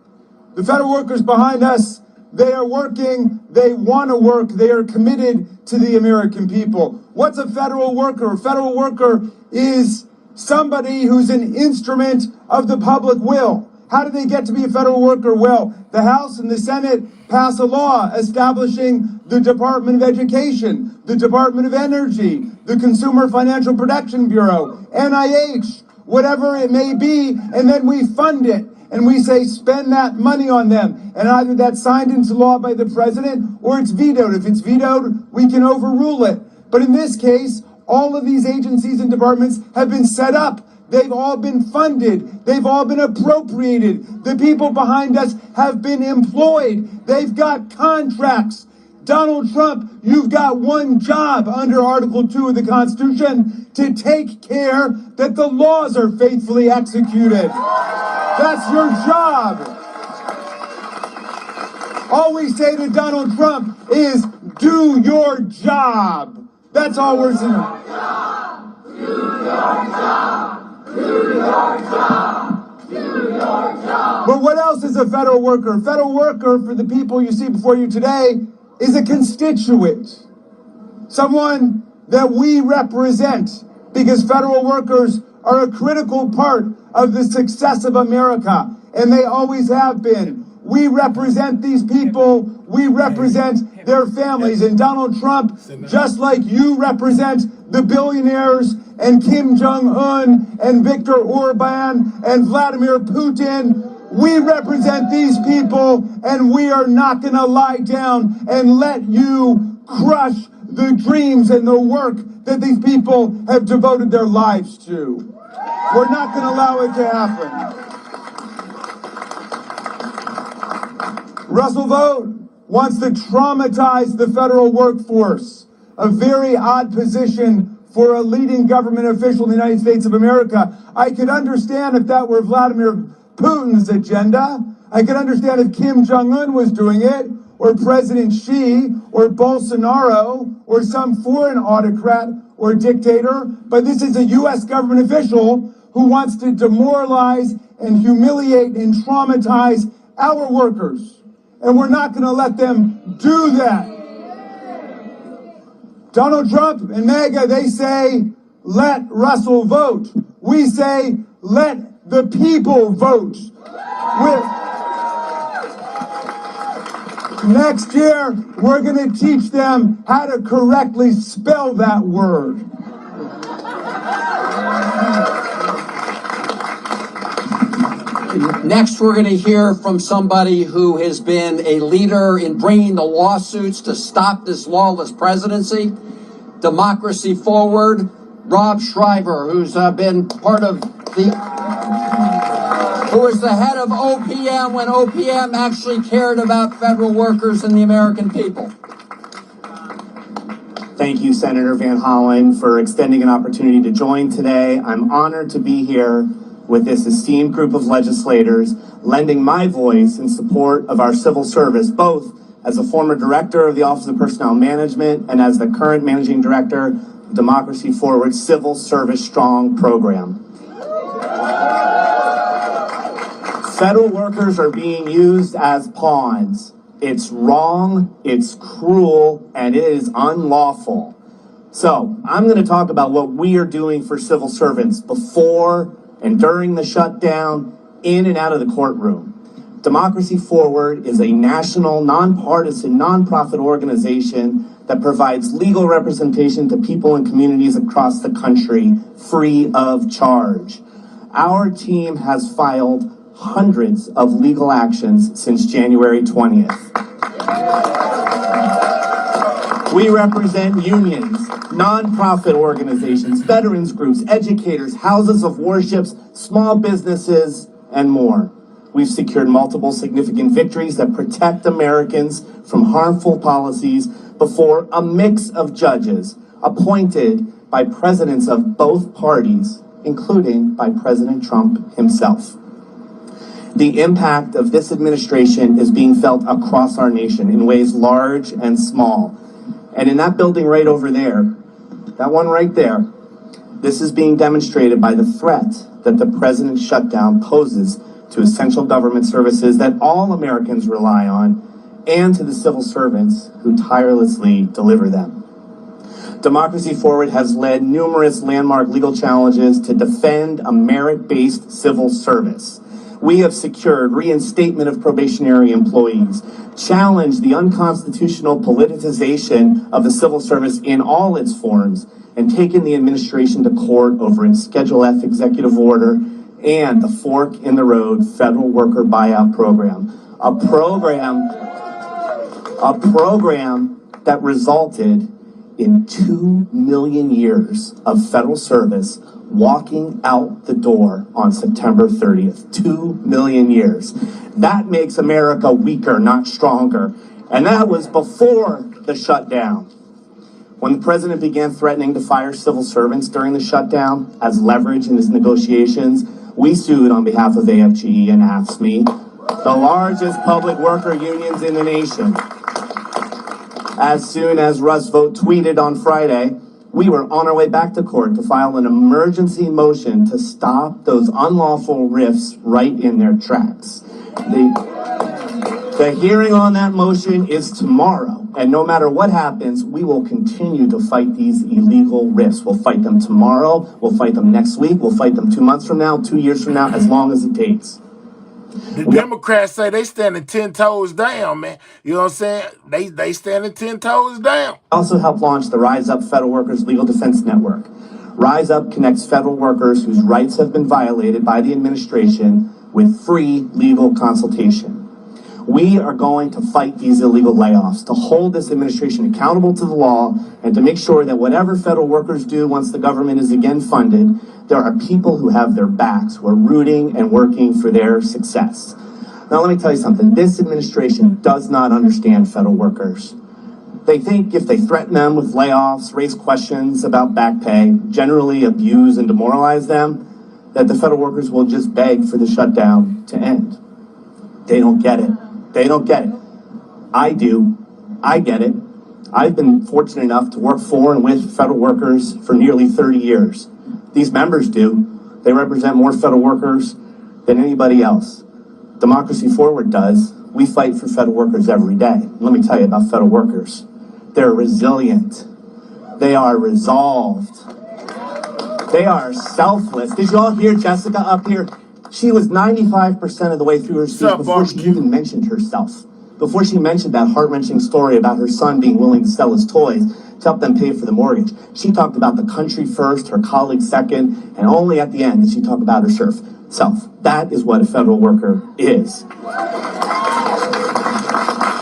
The federal workers behind us, they are working, they want to work, they are committed to the American people. What's a federal worker? A federal worker is somebody who's an instrument of the public will. How do they get to be a federal worker? Well, the House and the Senate pass a law establishing the Department of Education, the Department of Energy, the Consumer Financial Protection Bureau, NIH, whatever it may be, and then we fund it. And we say, spend that money on them. And either that's signed into law by the president or it's vetoed. If it's vetoed, we can overrule it. But in this case, all of these agencies and departments have been set up. They've all been funded. They've all been appropriated. The people behind us have been employed. They've got contracts. Donald Trump, you've got one job under Article 2 of the Constitution, to take care that the laws are faithfully executed. That's your job. All we say to Donald Trump is, do your job. That's all we're saying. Do your job. Do your job. Do your job. But what else is a federal worker? A federal worker, for the people you see before you today, is a constituent. Someone that we represent, because federal workers are a critical part of the success of America, and they always have been. We represent these people, we represent their families, and Donald Trump, just like you represent the billionaires and Kim Jong-un and Viktor Orban and Vladimir Putin, we represent these people, and we are not going to lie down and let you crush the dreams and the work that these people have devoted their lives to. We're not going to allow it to happen. Russell Vought wants to traumatize the federal workforce, a very odd position for a leading government official in the United States of America. I could understand if that were Vladimir Putin's agenda. I could understand if Kim Jong-un was doing it, or President Xi, or Bolsonaro, or some foreign autocrat or dictator, but this is a U.S. government official who wants to demoralize and humiliate and traumatize our workers. And we're not going to let them do that. Donald Trump and MAGA, they say, let Russell vote. We say, let the people vote. Next year, we're going to teach them how to correctly spell that word. Next, we're going to hear from somebody who has been a leader in bringing the lawsuits to stop this lawless presidency. Democracy Forward, Rob Shriver, who's been part of who was the head of OPM when OPM actually cared about federal workers and the American people. Thank you, Senator Van Hollen, for extending an opportunity to join today. I'm honored to be here with this esteemed group of legislators, lending my voice in support of our civil service, both as a former director of the Office of Personnel Management and as the current managing director of Democracy Forward Civil Service Strong program. Federal workers are being used as pawns. It's wrong, it's cruel, and it is unlawful. So I'm going to talk about what we are doing for civil servants before and during the shutdown, in and out of the courtroom. Democracy Forward is a national, nonpartisan, nonprofit organization that provides legal representation to people and communities across the country free of charge. Our team has filed hundreds of legal actions since January 20th. We represent unions, nonprofit organizations, veterans groups, educators, houses of worships, small businesses, and more. We've secured multiple significant victories that protect Americans from harmful policies before a mix of judges appointed by presidents of both parties, including by President Trump himself. The impact of this administration is being felt across our nation in ways large and small. And in that building right over there, that one right there, this is being demonstrated by the threat that the president's shutdown poses to essential government services that all Americans rely on, and to the civil servants who tirelessly deliver them. Democracy Forward has led numerous landmark legal challenges to defend a merit-based civil service. We have secured reinstatement of probationary employees, challenged the unconstitutional politicization of the civil service in all its forms, and taken the administration to court over its Schedule F executive order and the Fork in the Road federal worker buyout program. A program that resulted in 2 million years of federal service walking out the door on September 30th. 2 million years. That makes America weaker, not stronger. And that was before the shutdown. When the president began threatening to fire civil servants during the shutdown as leverage in his negotiations, we sued on behalf of AFGE and AFSCME, the largest public worker unions in the nation. As soon as Russ Vought tweeted on Friday, we were on our way back to court to file an emergency motion to stop those unlawful rifts right in their tracks. The hearing on that motion is tomorrow, and no matter what happens, we will continue to fight these illegal rifts. We'll fight them tomorrow, we'll fight them next week, we'll fight them 2 months from now, 2 years from now, as long as it takes. The Democrats say they standing 10 toes down, man. You know what I'm saying? They standing 10 toes down. Also helped launch the Rise Up Federal Workers Legal Defense Network. Rise Up connects federal workers whose rights have been violated by the administration with free legal consultation. We are going to fight these illegal layoffs, to hold this administration accountable to the law, and to make sure that whatever federal workers do once the government is again funded, there are people who have their backs, who are rooting and working for their success. Now let me tell you something, this administration does not understand federal workers. They think if they threaten them with layoffs, raise questions about back pay, generally abuse and demoralize them, that the federal workers will just beg for the shutdown to end. They don't get it. They don't get it. I do. I get it. I've been fortunate enough to work for and with federal workers for nearly 30 years. These members do. They represent more federal workers than anybody else. Democracy Forward does. We fight for federal workers every day. Let me tell you about federal workers. They're resilient. They are resolved. They are selfless. Did you all hear Jessica up here? She was 95% of the way through her speech before she even mentioned herself. before she mentioned that heart-wrenching story about her son being willing to sell his toys to help them pay for the mortgage, she talked about the country first, her colleagues second, and only at the end did she talk about herself. That is what a federal worker is.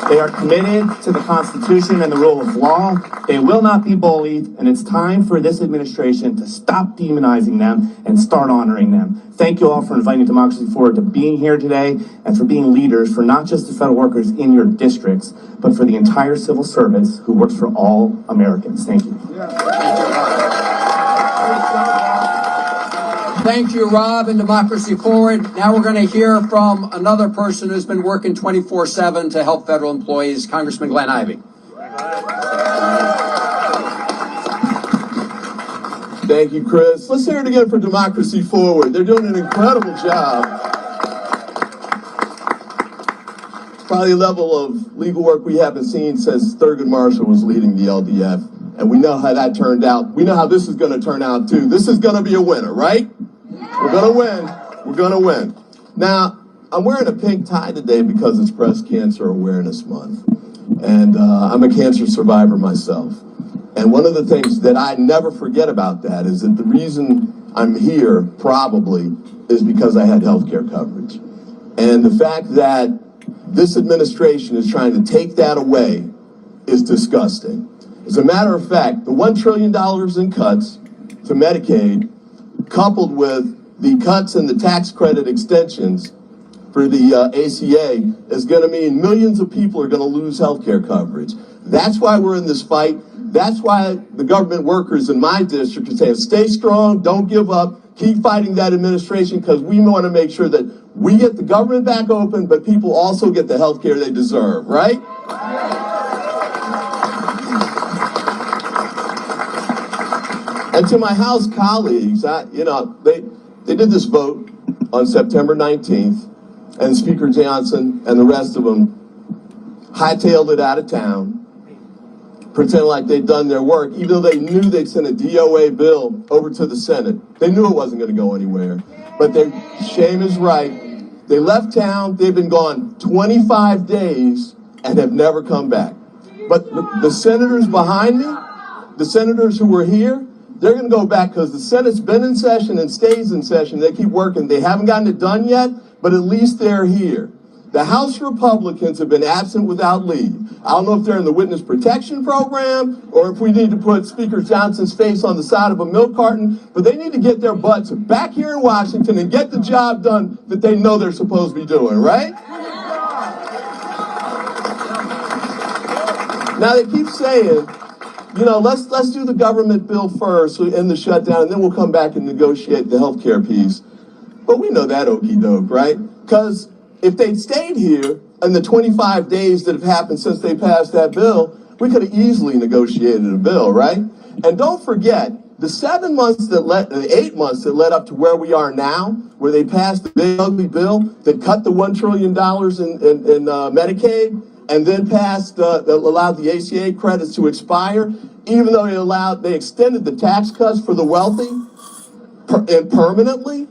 They are committed to the Constitution and the rule of law. They will not be bullied, and it's time for this administration to stop demonizing them and start honoring them. Thank you all for inviting Democracy Forward to being here today and for being leaders for not just the federal workers in your districts, but for the entire civil service who works for all Americans. Thank you. Thank you, Rob, and Democracy Forward. Now we're going to hear from another person who's been working 24/7 to help federal employees, Congressman Glenn Ivey. Thank you, Chris. Let's hear it again for Democracy Forward. They're doing an incredible job. Probably a level of legal work we haven't seen since Thurgood Marshall was leading the LDF. And we know how that turned out. We know how this is going to turn out, too. This is going to be a winner, right? We're going to win. We're going to win. Now, I'm wearing a pink tie today because it's Breast Cancer Awareness Month. And I'm a cancer survivor myself. And one of the things that I never forget about that is that the reason I'm here, probably, is because I had health care coverage. And the fact that this administration is trying to take that away is disgusting. As a matter of fact, the $1 trillion in cuts to Medicaid, coupled with the cuts in the tax credit extensions for the ACA, is going to mean millions of people are going to lose health care coverage. That's why we're in this fight. That's why the government workers in my district are saying, stay strong, don't give up, keep fighting that administration, because we want to make sure that we get the government back open, but people also get the health care they deserve, right? And to my House colleagues, they did this vote on September 19th, and Speaker Johnson and the rest of them hightailed it out of town, pretending like they'd done their work, even though they knew they'd sent a DOA bill over to the Senate. They knew it wasn't going to go anywhere. But their shame is right. They left town. They've been gone 25 days and have never come back. But the senators behind me, the senators who were here, they're going to go back because the Senate's been in session and stays in session. They keep working. They haven't gotten it done yet, but at least they're here. The House Republicans have been absent without leave. I don't know if they're in the witness protection program or if we need to put Speaker Johnson's face on the side of a milk carton, but they need to get their butts back here in Washington and get the job done that they know they're supposed to be doing, right? Now they keep saying, let's do the government bill first, so end the shutdown, and then we'll come back and negotiate the health care piece. But we know that okie doke, right? Because if they'd stayed here in the 25 days that have happened since they passed that bill, we could have easily negotiated a bill, right? And don't forget, the 8 months that led up to where we are now, where they passed the big ugly bill that cut the $1 trillion in Medicaid, and then allowed the ACA credits to expire, even though they extended the tax cuts for the wealthy permanently.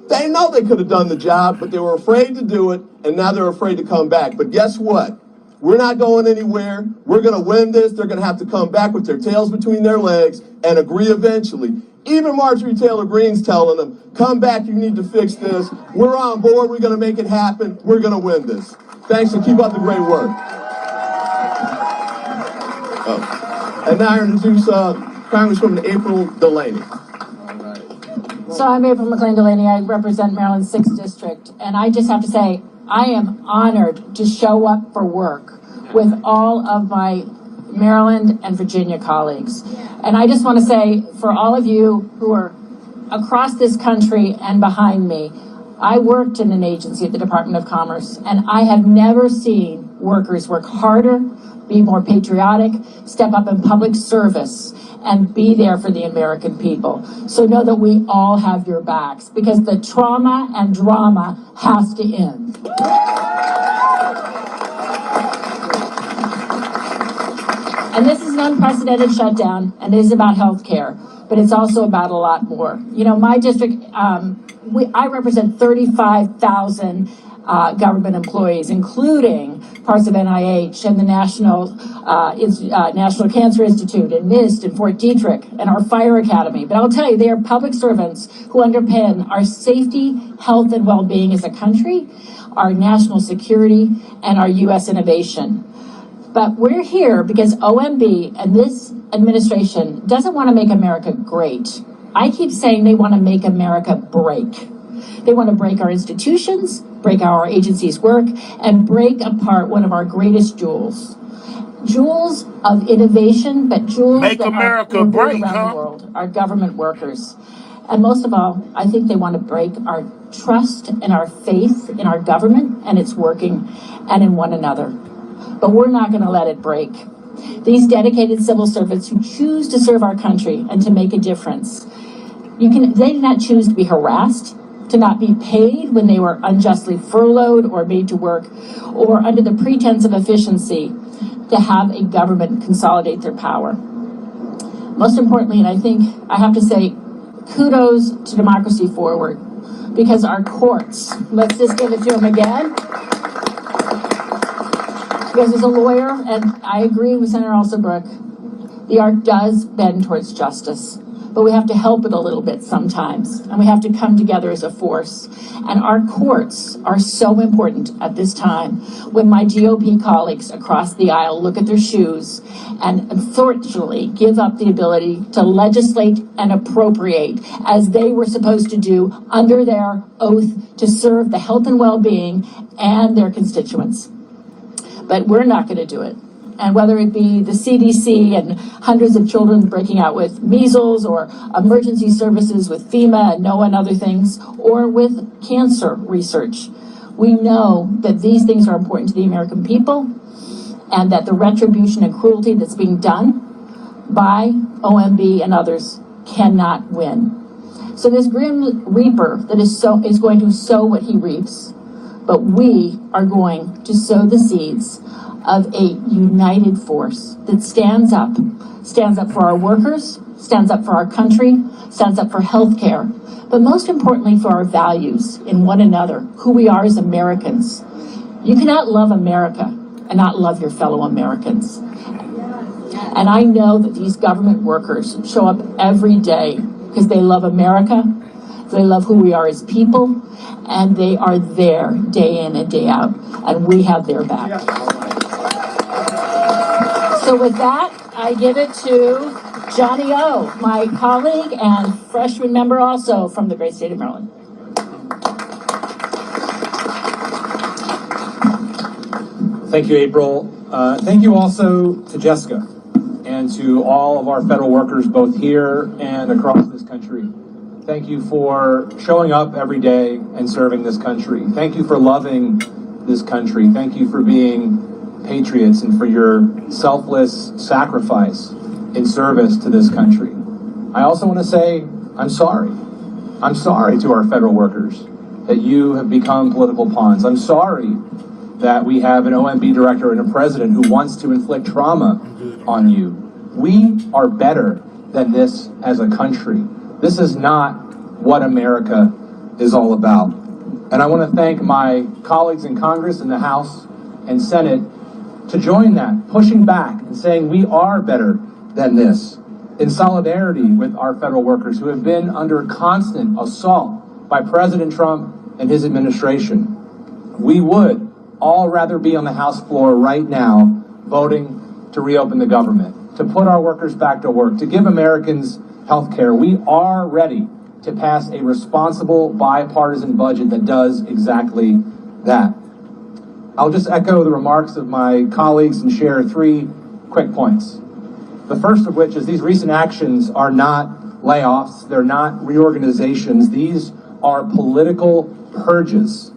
They know they could have done the job, but they were afraid to do it, and now they're afraid to come back. But guess what? We're not going anywhere. We're going to win this. They're going to have to come back with their tails between their legs and agree eventually. Even Marjorie Taylor Greene's telling them, come back, you need to fix this. We're on board. We're going to make it happen. We're going to win this. Thanks, and keep up the great work. And now I introduce Congresswoman April Delaney. So I'm April McLean Delaney. I represent Maryland's 6th District. And I just have to say, I am honored to show up for work with all of my Maryland and Virginia colleagues. And I just want to say, for all of you who are across this country and behind me, I worked in an agency at the Department of Commerce, and I have never seen workers work harder, be more patriotic, step up in public service, and be there for the American people. So know that we all have your backs, because the trauma and drama has to end. And this is an unprecedented shutdown, and it is about health care, but it's also about a lot more. My district, I represent 35,000 government employees, including parts of NIH and the National Cancer Institute and NIST and Fort Detrick and our Fire Academy. But I'll tell you, they are public servants who underpin our safety, health, and well-being as a country, our national security, and our U.S. innovation. But we're here because OMB and this administration doesn't want to make America great. I keep saying they want to make America break. They want to break our institutions, break how our agencies work, and break apart one of our greatest jewels. Jewels of innovation, but jewels Make that America break, around the world, our government workers. And most of all, I think they want to break our trust and our faith in our government and its working and in one another. But we're not going to let it break. These dedicated civil servants who choose to serve our country and to make a difference, they did not choose to be harassed, to not be paid when they were unjustly furloughed or made to work, or under the pretense of efficiency, to have a government consolidate their power. Most importantly, and I think I have to say, kudos to Democracy Forward, because our courts, let's just give it to them again, because as a lawyer, and I agree with Senator Alsabrook, the art does bend towards justice, but we have to help it a little bit sometimes, and we have to come together as a force. And our courts are so important at this time when my GOP colleagues across the aisle look at their shoes and unfortunately give up the ability to legislate and appropriate as they were supposed to do under their oath to serve the health and well-being and their constituents. But we're not going to do it. And whether it be the CDC and hundreds of children breaking out with measles, or emergency services with FEMA and NOAA and other things, or with cancer research, we know that these things are important to the American people and that the retribution and cruelty that's being done by OMB and others cannot win. So this Grim Reaper that is going to sow what he reaps, but we are going to sow the seeds of a united force that stands up for our workers, stands up for our country, stands up for healthcare, but most importantly for our values in one another, who we are as Americans. You cannot love America and not love your fellow Americans. And I know that these government workers show up every day because they love America, they love who we are as people, and they are there day in and day out, and we have their back. So with that, I give it to Johnny O, my colleague and freshman member also from the great state of Maryland. Thank you, April. Thank you also to Jessica and to all of our federal workers, both here and across this country. Thank you for showing up every day and serving this country. Thank you for loving this country. Thank you for being patriots and for your selfless sacrifice in service to this country. I also want to say I'm sorry. I'm sorry to our federal workers that you have become political pawns. I'm sorry that we have an OMB director and a president who wants to inflict trauma on you. We are better than this as a country. This is not what America is all about. And I want to thank my colleagues in Congress, in the House and Senate, to join that, pushing back and saying we are better than this, in solidarity with our federal workers who have been under constant assault by President Trump and his administration. We would all rather be on the House floor right now voting to reopen the government, to put our workers back to work, to give Americans health care. We are ready to pass a responsible bipartisan budget that does exactly that. I'll just echo the remarks of my colleagues and share 3 quick points. The first of which is these recent actions are not layoffs, they're not reorganizations, these are political purges,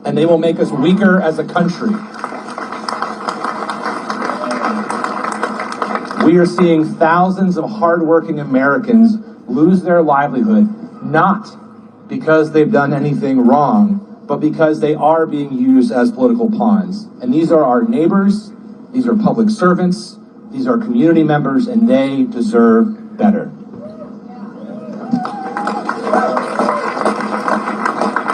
and they will make us weaker as a country. We are seeing thousands of hardworking Americans lose their livelihood, not because they've done anything wrong, but because they are being used as political pawns. And these are our neighbors, these are public servants, these are community members, and they deserve better.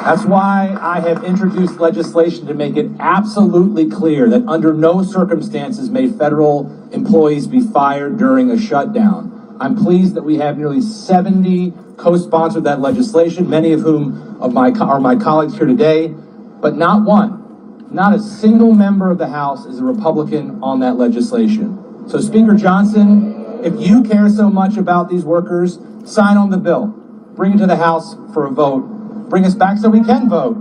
That's why I have introduced legislation to make it absolutely clear that under no circumstances may federal employees be fired during a shutdown. I'm pleased that we have nearly 70 co-sponsored that legislation, many of whom are my colleagues here today, but not one, not a single member of the House is a Republican on that legislation. So Speaker Johnson, if you care so much about these workers, sign on the bill, bring it to the House for a vote, bring us back so we can vote.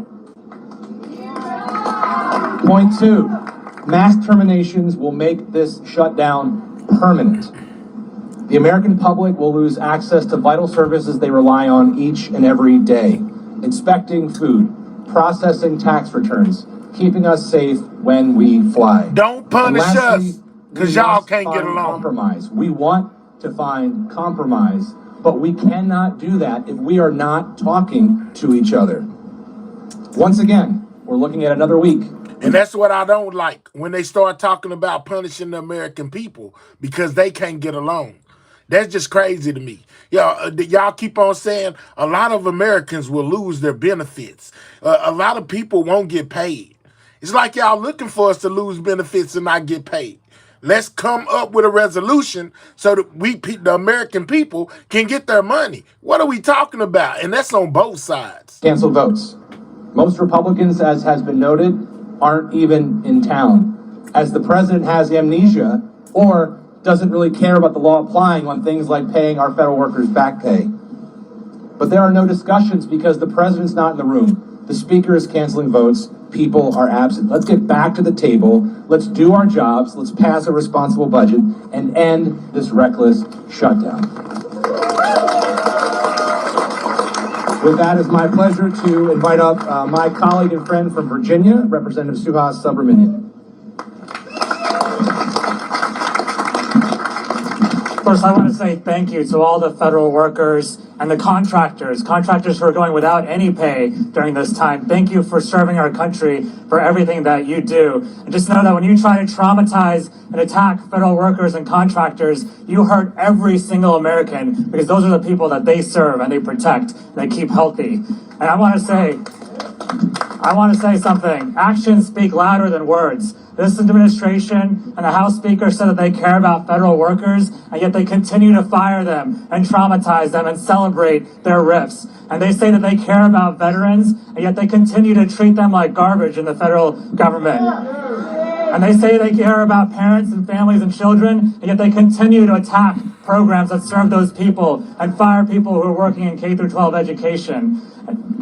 Point 2, mass terminations will make this shutdown permanent. The American public will lose access to vital services they rely on each and every day. Inspecting food, processing tax returns, keeping us safe when we fly. Don't punish us, because y'all can't get along. Compromise. We want to find compromise, but we cannot do that if we are not talking to each other. Once again, we're looking at another week. And that's what I don't like, when they start talking about punishing the American people because they can't get along. That's just crazy to me. Y'all keep on saying a lot of Americans will lose their benefits. A lot of people won't get paid. It's like y'all looking for us to lose benefits and not get paid. Let's come up with a resolution so that the American people, can get their money. What are we talking about? And that's on both sides. Cancel votes. Most Republicans, as has been noted, aren't even in town. As the president has amnesia or doesn't really care about the law applying on things like paying our federal workers back pay. But there are no discussions because the president's not in the room. The speaker is canceling votes. People are absent. Let's get back to the table. Let's do our jobs. Let's pass a responsible budget and end this reckless shutdown. With that, it's my pleasure to invite up my colleague and friend from Virginia, Representative Suhas Subramanian. First, I want to say thank you to all the federal workers and the contractors who are going without any pay during this time. Thank you for serving our country, for everything that you do. And just know that when you try to traumatize and attack federal workers and contractors, you hurt every single American, because those are the people that they serve and they protect, and they keep healthy. And I want to say something. Actions speak louder than words. This administration and the House Speaker said that they care about federal workers, and yet they continue to fire them and traumatize them and celebrate their RIFs. And they say that they care about veterans, and yet they continue to treat them like garbage in the federal government. And they say they care about parents and families and children, and yet they continue to attack programs that serve those people and fire people who are working in K-12 education.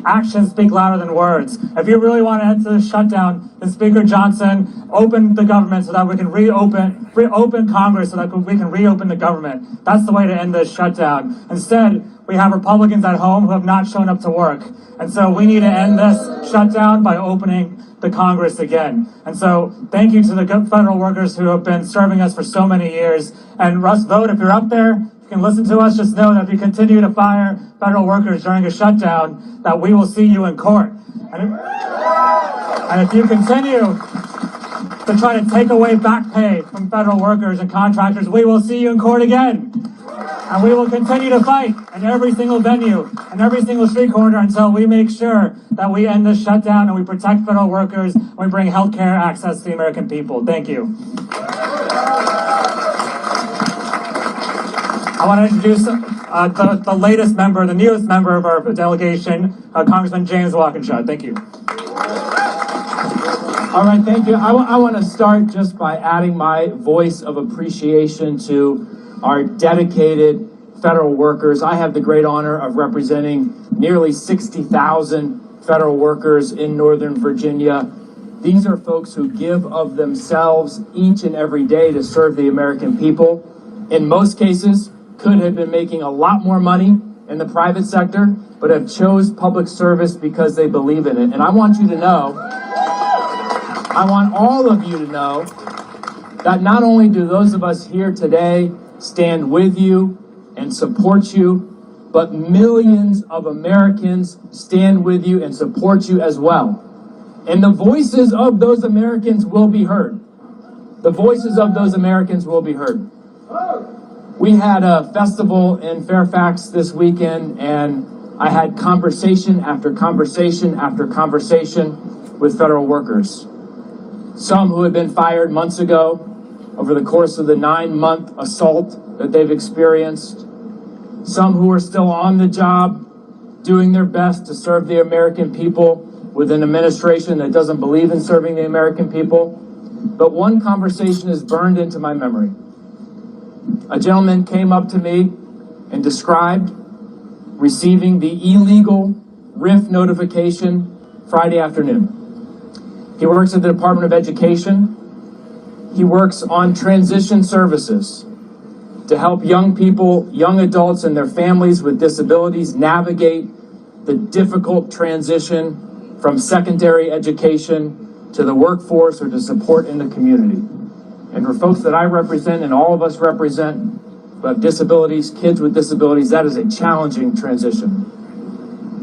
Actions speak louder than words. If you really want to end the shutdown, then Speaker Johnson, open the government so that we can reopen Congress so that we can reopen the government. That's the way to end this shutdown. Instead, we have Republicans at home who have not shown up to work. And so we need to end this shutdown by opening the Congress again. And so thank you to the federal workers who have been serving us for so many years. And Russ Vogt, if you're up there, you can listen to us. Just know that if you continue to fire federal workers during a shutdown, that we will see you in court. And if you continue to try to take away back pay from federal workers and contractors, we will see you in court again. And we will continue to fight in every single venue and every single street corner until we make sure that we end this shutdown and we protect federal workers and we bring health care access to the American people. Thank you. I want to introduce the latest member, the newest member of our delegation, Congressman James Walkinshaw. Thank you. All right, thank you. I want to start just by adding my voice of appreciation to our dedicated federal workers. I have the great honor of representing nearly 60,000 federal workers in Northern Virginia. These are folks who give of themselves each and every day to serve the American people. In most cases, could have been making a lot more money in the private sector, but have chose public service because they believe in it. And I want you to know, I want all of you to know that not only do those of us here today stand with you and support you, but millions of Americans stand with you and support you as well. And the voices of those Americans will be heard. The voices of those Americans will be heard. We had a festival in Fairfax this weekend, and I had conversation after conversation after conversation with federal workers. Some who had been fired months ago over the course of the 9-month assault that they've experienced. Some who are still on the job, doing their best to serve the American people with an administration that doesn't believe in serving the American people. But one conversation is burned into my memory. A gentleman came up to me and described receiving the illegal RIF notification Friday afternoon. He works at the Department of Education. He works on transition services to help young people, young adults and their families with disabilities navigate the difficult transition from secondary education to the workforce or to support in the community. And for folks that I represent and all of us represent who have disabilities, kids with disabilities, that is a challenging transition.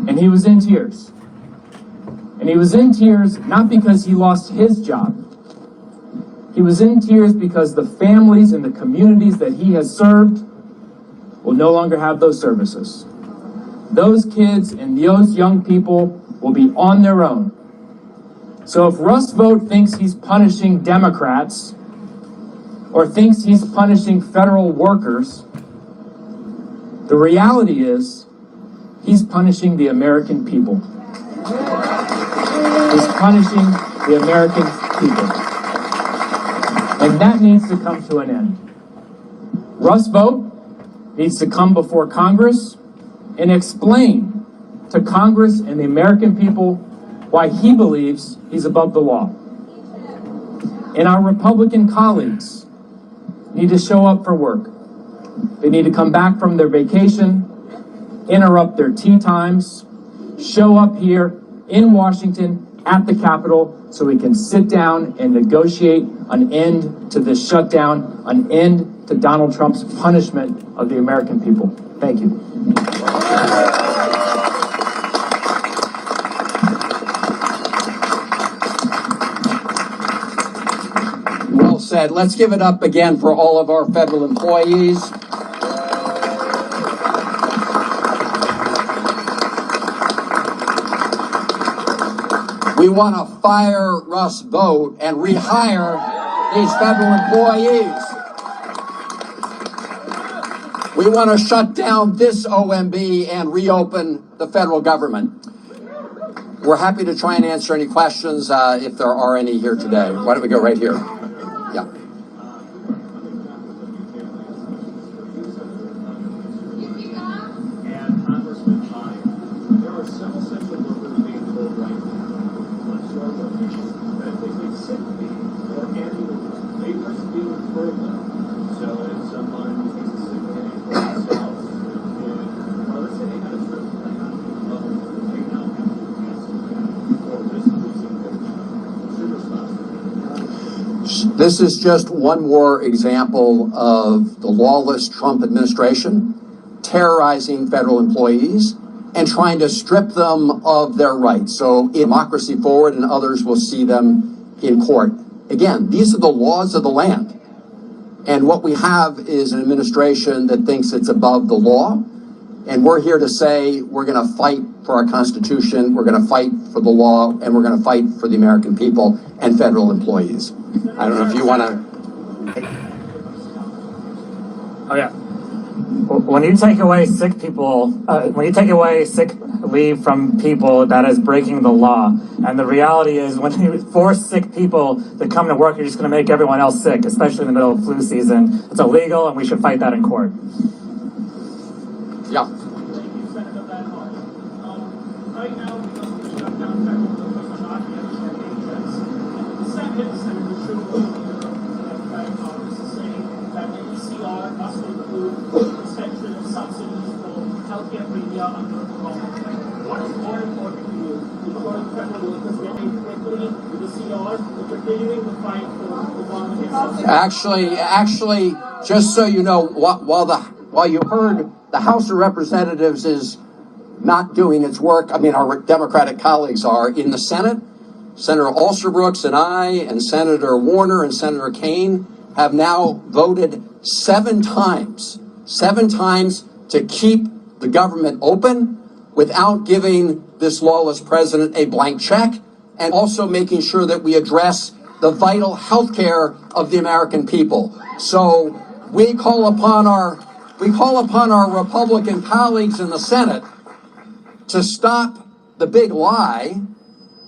And he was in tears. And he was in tears not because he lost his job. He was in tears because the families and the communities that he has served will no longer have those services. Those kids and those young people will be on their own. So if Russ Vought thinks he's punishing Democrats or thinks he's punishing federal workers, the reality is he's punishing the American people. He's punishing the American people. And that needs to come to an end. Russ Vought needs to come before Congress and explain to Congress and the American people why he believes he's above the law. And our Republican colleagues need to show up for work. They need to come back from their vacation, interrupt their tea times, show up here in Washington at the Capitol so we can sit down and negotiate an end to this shutdown, an end to Donald Trump's punishment of the American people. Thank you. Well said. Let's give it up again for all of our federal employees. We want to fire Russ Vought and rehire these federal employees. We want to shut down this OMB and reopen the federal government. We're happy to try and answer any questions if there are any here today. Why don't we go right here? Yeah. This is just one more example of the lawless Trump administration terrorizing federal employees and trying to strip them of their rights. So Democracy Forward and others will see them in court. Again, these are the laws of the land. And what we have is an administration that thinks it's above the law. And we're here to say we're going to fight for our Constitution, we're going to fight for the law, and we're going to fight for the American people and federal employees. I don't know if you want to... Oh, yeah. When you take away sick people, when you take away sick leave from people, that is breaking the law. And the reality is when you force sick people to come to work, you're just going to make everyone else sick, especially in the middle of flu season. It's illegal, and we should fight that in court. Yeah. Actually, just so you know, while you heard the House of Representatives is not doing its work, I mean, our Democratic colleagues are in the Senate. Senator Alsobrooks and I and Senator Warner and Senator Kaine have now voted 7 times to keep the government open without giving this lawless president a blank check, and also making sure that we address the vital health care of the American people. So we call upon our Republican colleagues in the Senate to stop the big lie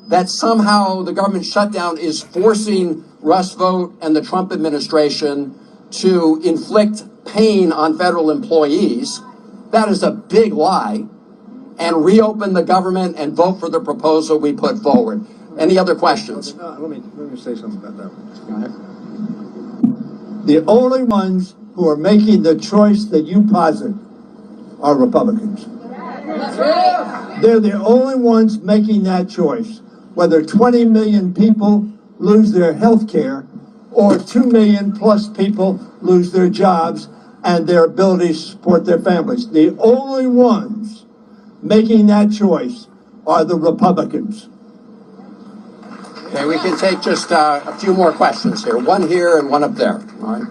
that somehow the government shutdown is forcing Russ Vought and the Trump administration to inflict pain on federal employees. That is a big lie. And reopen the government and vote for the proposal we put forward. Any other questions? Let me say something about that one. Go ahead. The only ones who are making the choice that you posit are Republicans. They're the only ones making that choice. Whether 20 million people lose their health care or 2 million plus people lose their jobs and their ability to support their families. The only ones making that choice are the Republicans. Okay, we can take just a few more questions here. One here and one up there. All right.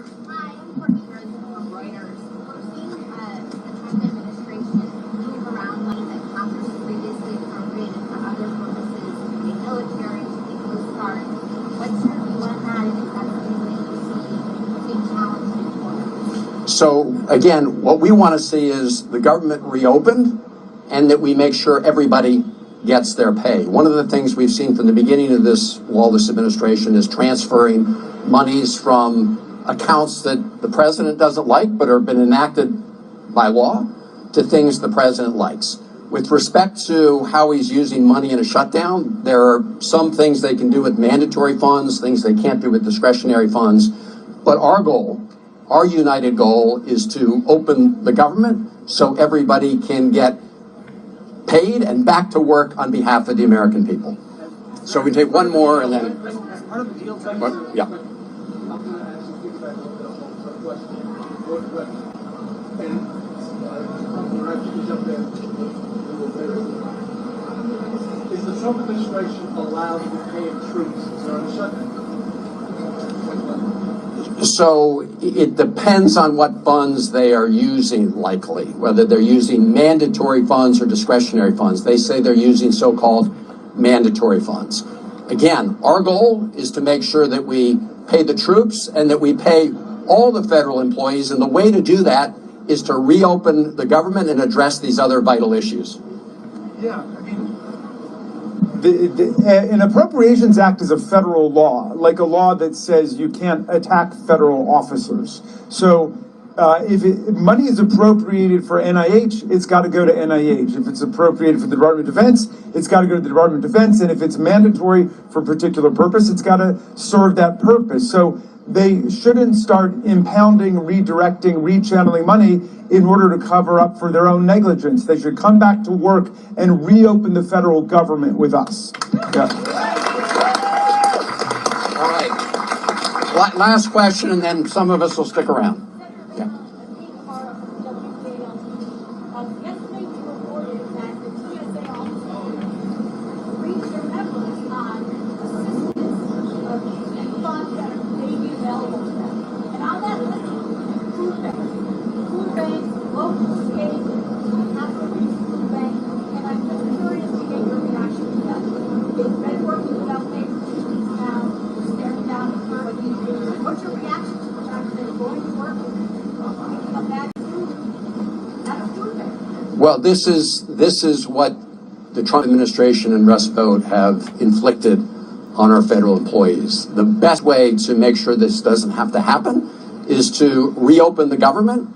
So again, what we want to see is the government reopened and that we make sure everybody gets their pay. One of the things we've seen from the beginning of this lawless administration is transferring monies from accounts that the president doesn't like but have been enacted by law to things the president likes. With respect to how he's using money in a shutdown, there are some things they can do with mandatory funds, things they can't do with discretionary funds. But our goal, our united goal, is to open the government so everybody can get paid and back to work on behalf of the American people. So we take one more and then... What? Yeah. Is the Trump administration allowed to pay troops during the shutdown? So it depends on what funds they are using, likely, whether they're using mandatory funds or discretionary funds. They say they're using so-called mandatory funds. Again, our goal is to make sure that we pay the troops and that we pay all the federal employees, and the way to do that is to reopen the government and address these other vital issues. Yeah, I mean, an Appropriations Act is a federal law, like a law that says you can't attack federal officers. So if money is appropriated for NIH, it's got to go to NIH. If it's appropriated for the Department of Defense, it's got to go to the Department of Defense. And if it's mandatory for a particular purpose, it's got to serve that purpose. So they shouldn't start impounding, redirecting, rechanneling money in order to cover up for their own negligence. They should come back to work and reopen the federal government with us. Yeah. All right. Last question, and then some of us will stick around. Yeah. Well, this is what the Trump administration and Russ Vought have inflicted on our federal employees. The best way to make sure this doesn't have to happen is to reopen the government,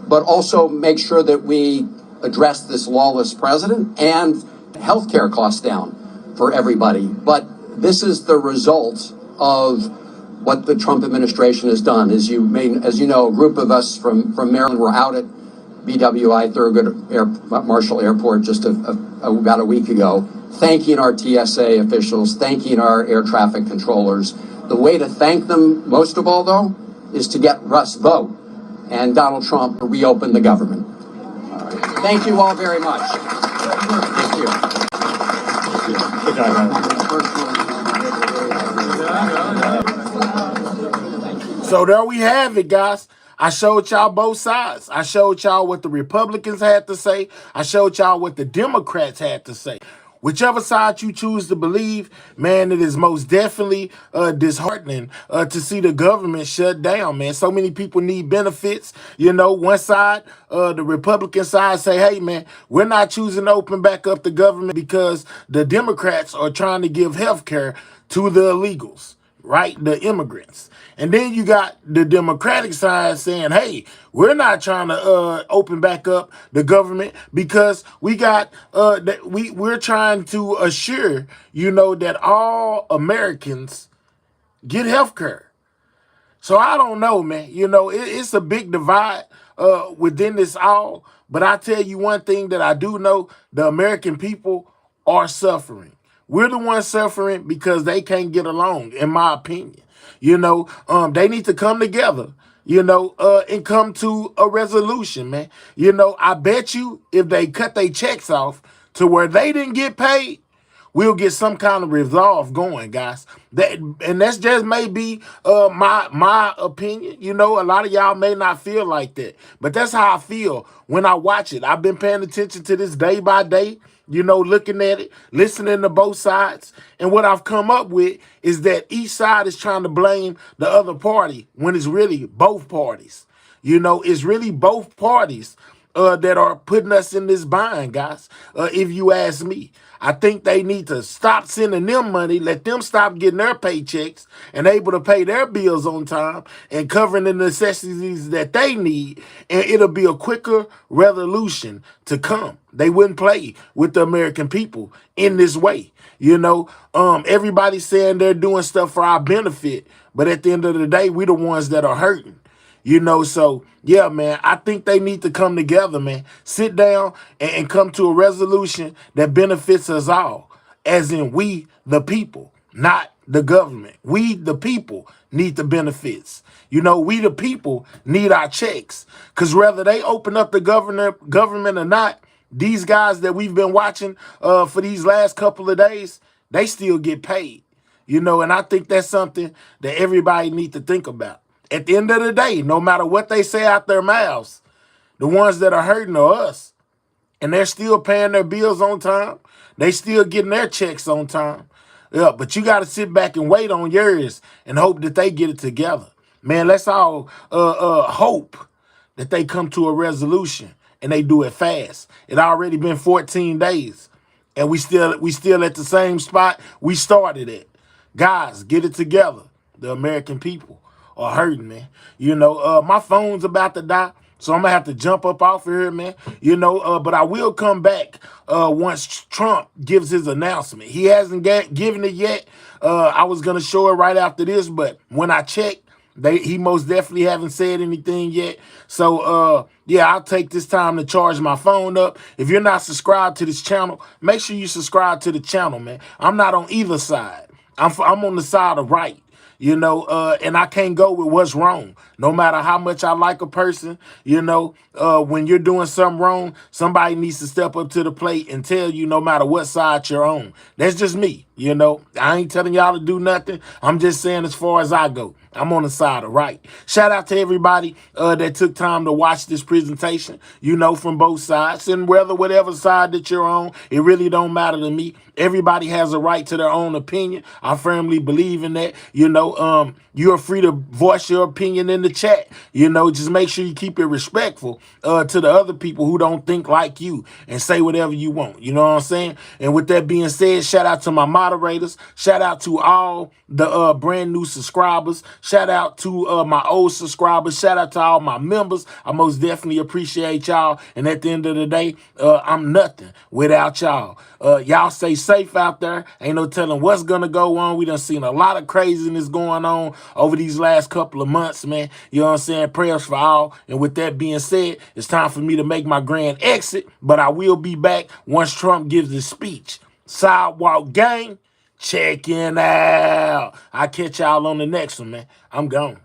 but also make sure that we address this lawless president and healthcare costs down for everybody. But this is the result of what the Trump administration has done. As you know, a group of us from Maryland were out at BWI Thurgood Marshall Airport just about a week ago, thanking our TSA officials, thanking our air traffic controllers. The way to thank them, most of all, though, is to get Russ Vought and Donald Trump to reopen the government. All right. Thank you all very much. Thank you. So there we have it, guys. I showed y'all both sides. I showed y'all what the Republicans had to say. I showed y'all what the Democrats had to say. Whichever side you choose to believe, man, it is most definitely disheartening to see the government shut down, man. So many people need benefits. You know, one side, the Republican side say, hey, man, we're not choosing to open back up the government because the Democrats are trying to give health care to the illegals, right? The immigrants. And then you got the Democratic side saying, hey, we're not trying to open back up the government because we got we're trying to assure, you know, that all Americans get health care. So I don't know, man. You know, it's a big divide within this all. But I tell you one thing that I do know, the American people are suffering. We're the ones suffering because they can't get along, in my opinion. You know, they need to come together, you know, and come to a resolution, man. You know, I bet you if they cut their checks off to where they didn't get paid, we'll get some kind of resolve going, guys. That's just maybe my opinion. You know, a lot of y'all may not feel like that, but that's how I feel when I watch it. I've been paying attention to this day by day, you know, looking at it, listening to both sides. And what I've come up with is that each side is trying to blame the other party when it's really both parties. You know, it's really both parties that are putting us in this bind, guys, if you ask me. I think they need to stop sending them money, let them stop getting their paychecks and able to pay their bills on time and covering the necessities that they need, and it'll be a quicker resolution to come. They wouldn't play with the American people in this way. You know, everybody's saying they're doing stuff for our benefit, but at the end of the day, we the ones that are hurting. You know, so yeah, man, I think they need to come together, man. Sit down and come to a resolution that benefits us all, as in we, the people, not the government. We, the people, need the benefits. You know, we, the people, need our checks. Because whether they open up the government or not, these guys that we've been watching for these last couple of days, they still get paid. You know, and I think that's something that everybody needs to think about. At the end of the day, no matter what they say out their mouths, the ones that are hurting are us. And they're still paying their bills on time. They still getting their checks on time. Yeah, but you got to sit back and wait on yours and hope that they get it together. Man, let's all hope that they come to a resolution and they do it fast. It already been 14 days. And we still at the same spot we started at. Guys, get it together. The American people are hurting, man. You know, my phone's about to die, so I'm gonna have to jump up off of here, man. You know, but I will come back once Trump gives his announcement. He hasn't given it yet. I was gonna show it right after this, but when I checked, he most definitely haven't said anything yet. So yeah, I'll take this time to charge my phone up. If you're not subscribed to this channel, make sure you subscribe to the channel, man. I'm not on either side. I'm on the side of right. You know, and I can't go with what's wrong. No matter how much I like a person, you know, when you're doing something wrong, somebody needs to step up to the plate and tell you no matter what side you're on. That's just me, you know. I ain't telling y'all to do nothing. I'm just saying as far as I go, I'm on the side of right. Shout out to everybody that took time to watch this presentation, you know, from both sides. And whatever side that you're on, it really don't matter to me. Everybody has a right to their own opinion. I firmly believe in that. You know, you're free to voice your opinion in the chat. You know, just make sure you keep it respectful to the other people who don't think like you and say whatever you want. You know what I'm saying? And with that being said, shout out to my moderators. Shout out to all the brand new subscribers. Shout out to my old subscribers. Shout out to all my members. I most definitely appreciate y'all. And at the end of the day, I'm nothing without y'all. Y'all stay safe out there. Ain't no telling what's gonna go on. We done seen a lot of craziness going on over these last couple of months, man. You know what I'm saying? Prayers for all. And with that being said, it's time for me to make my grand exit. But I will be back once Trump gives his speech. Sidewalk gang, checking out. I'll catch y'all on the next one, man. I'm gone.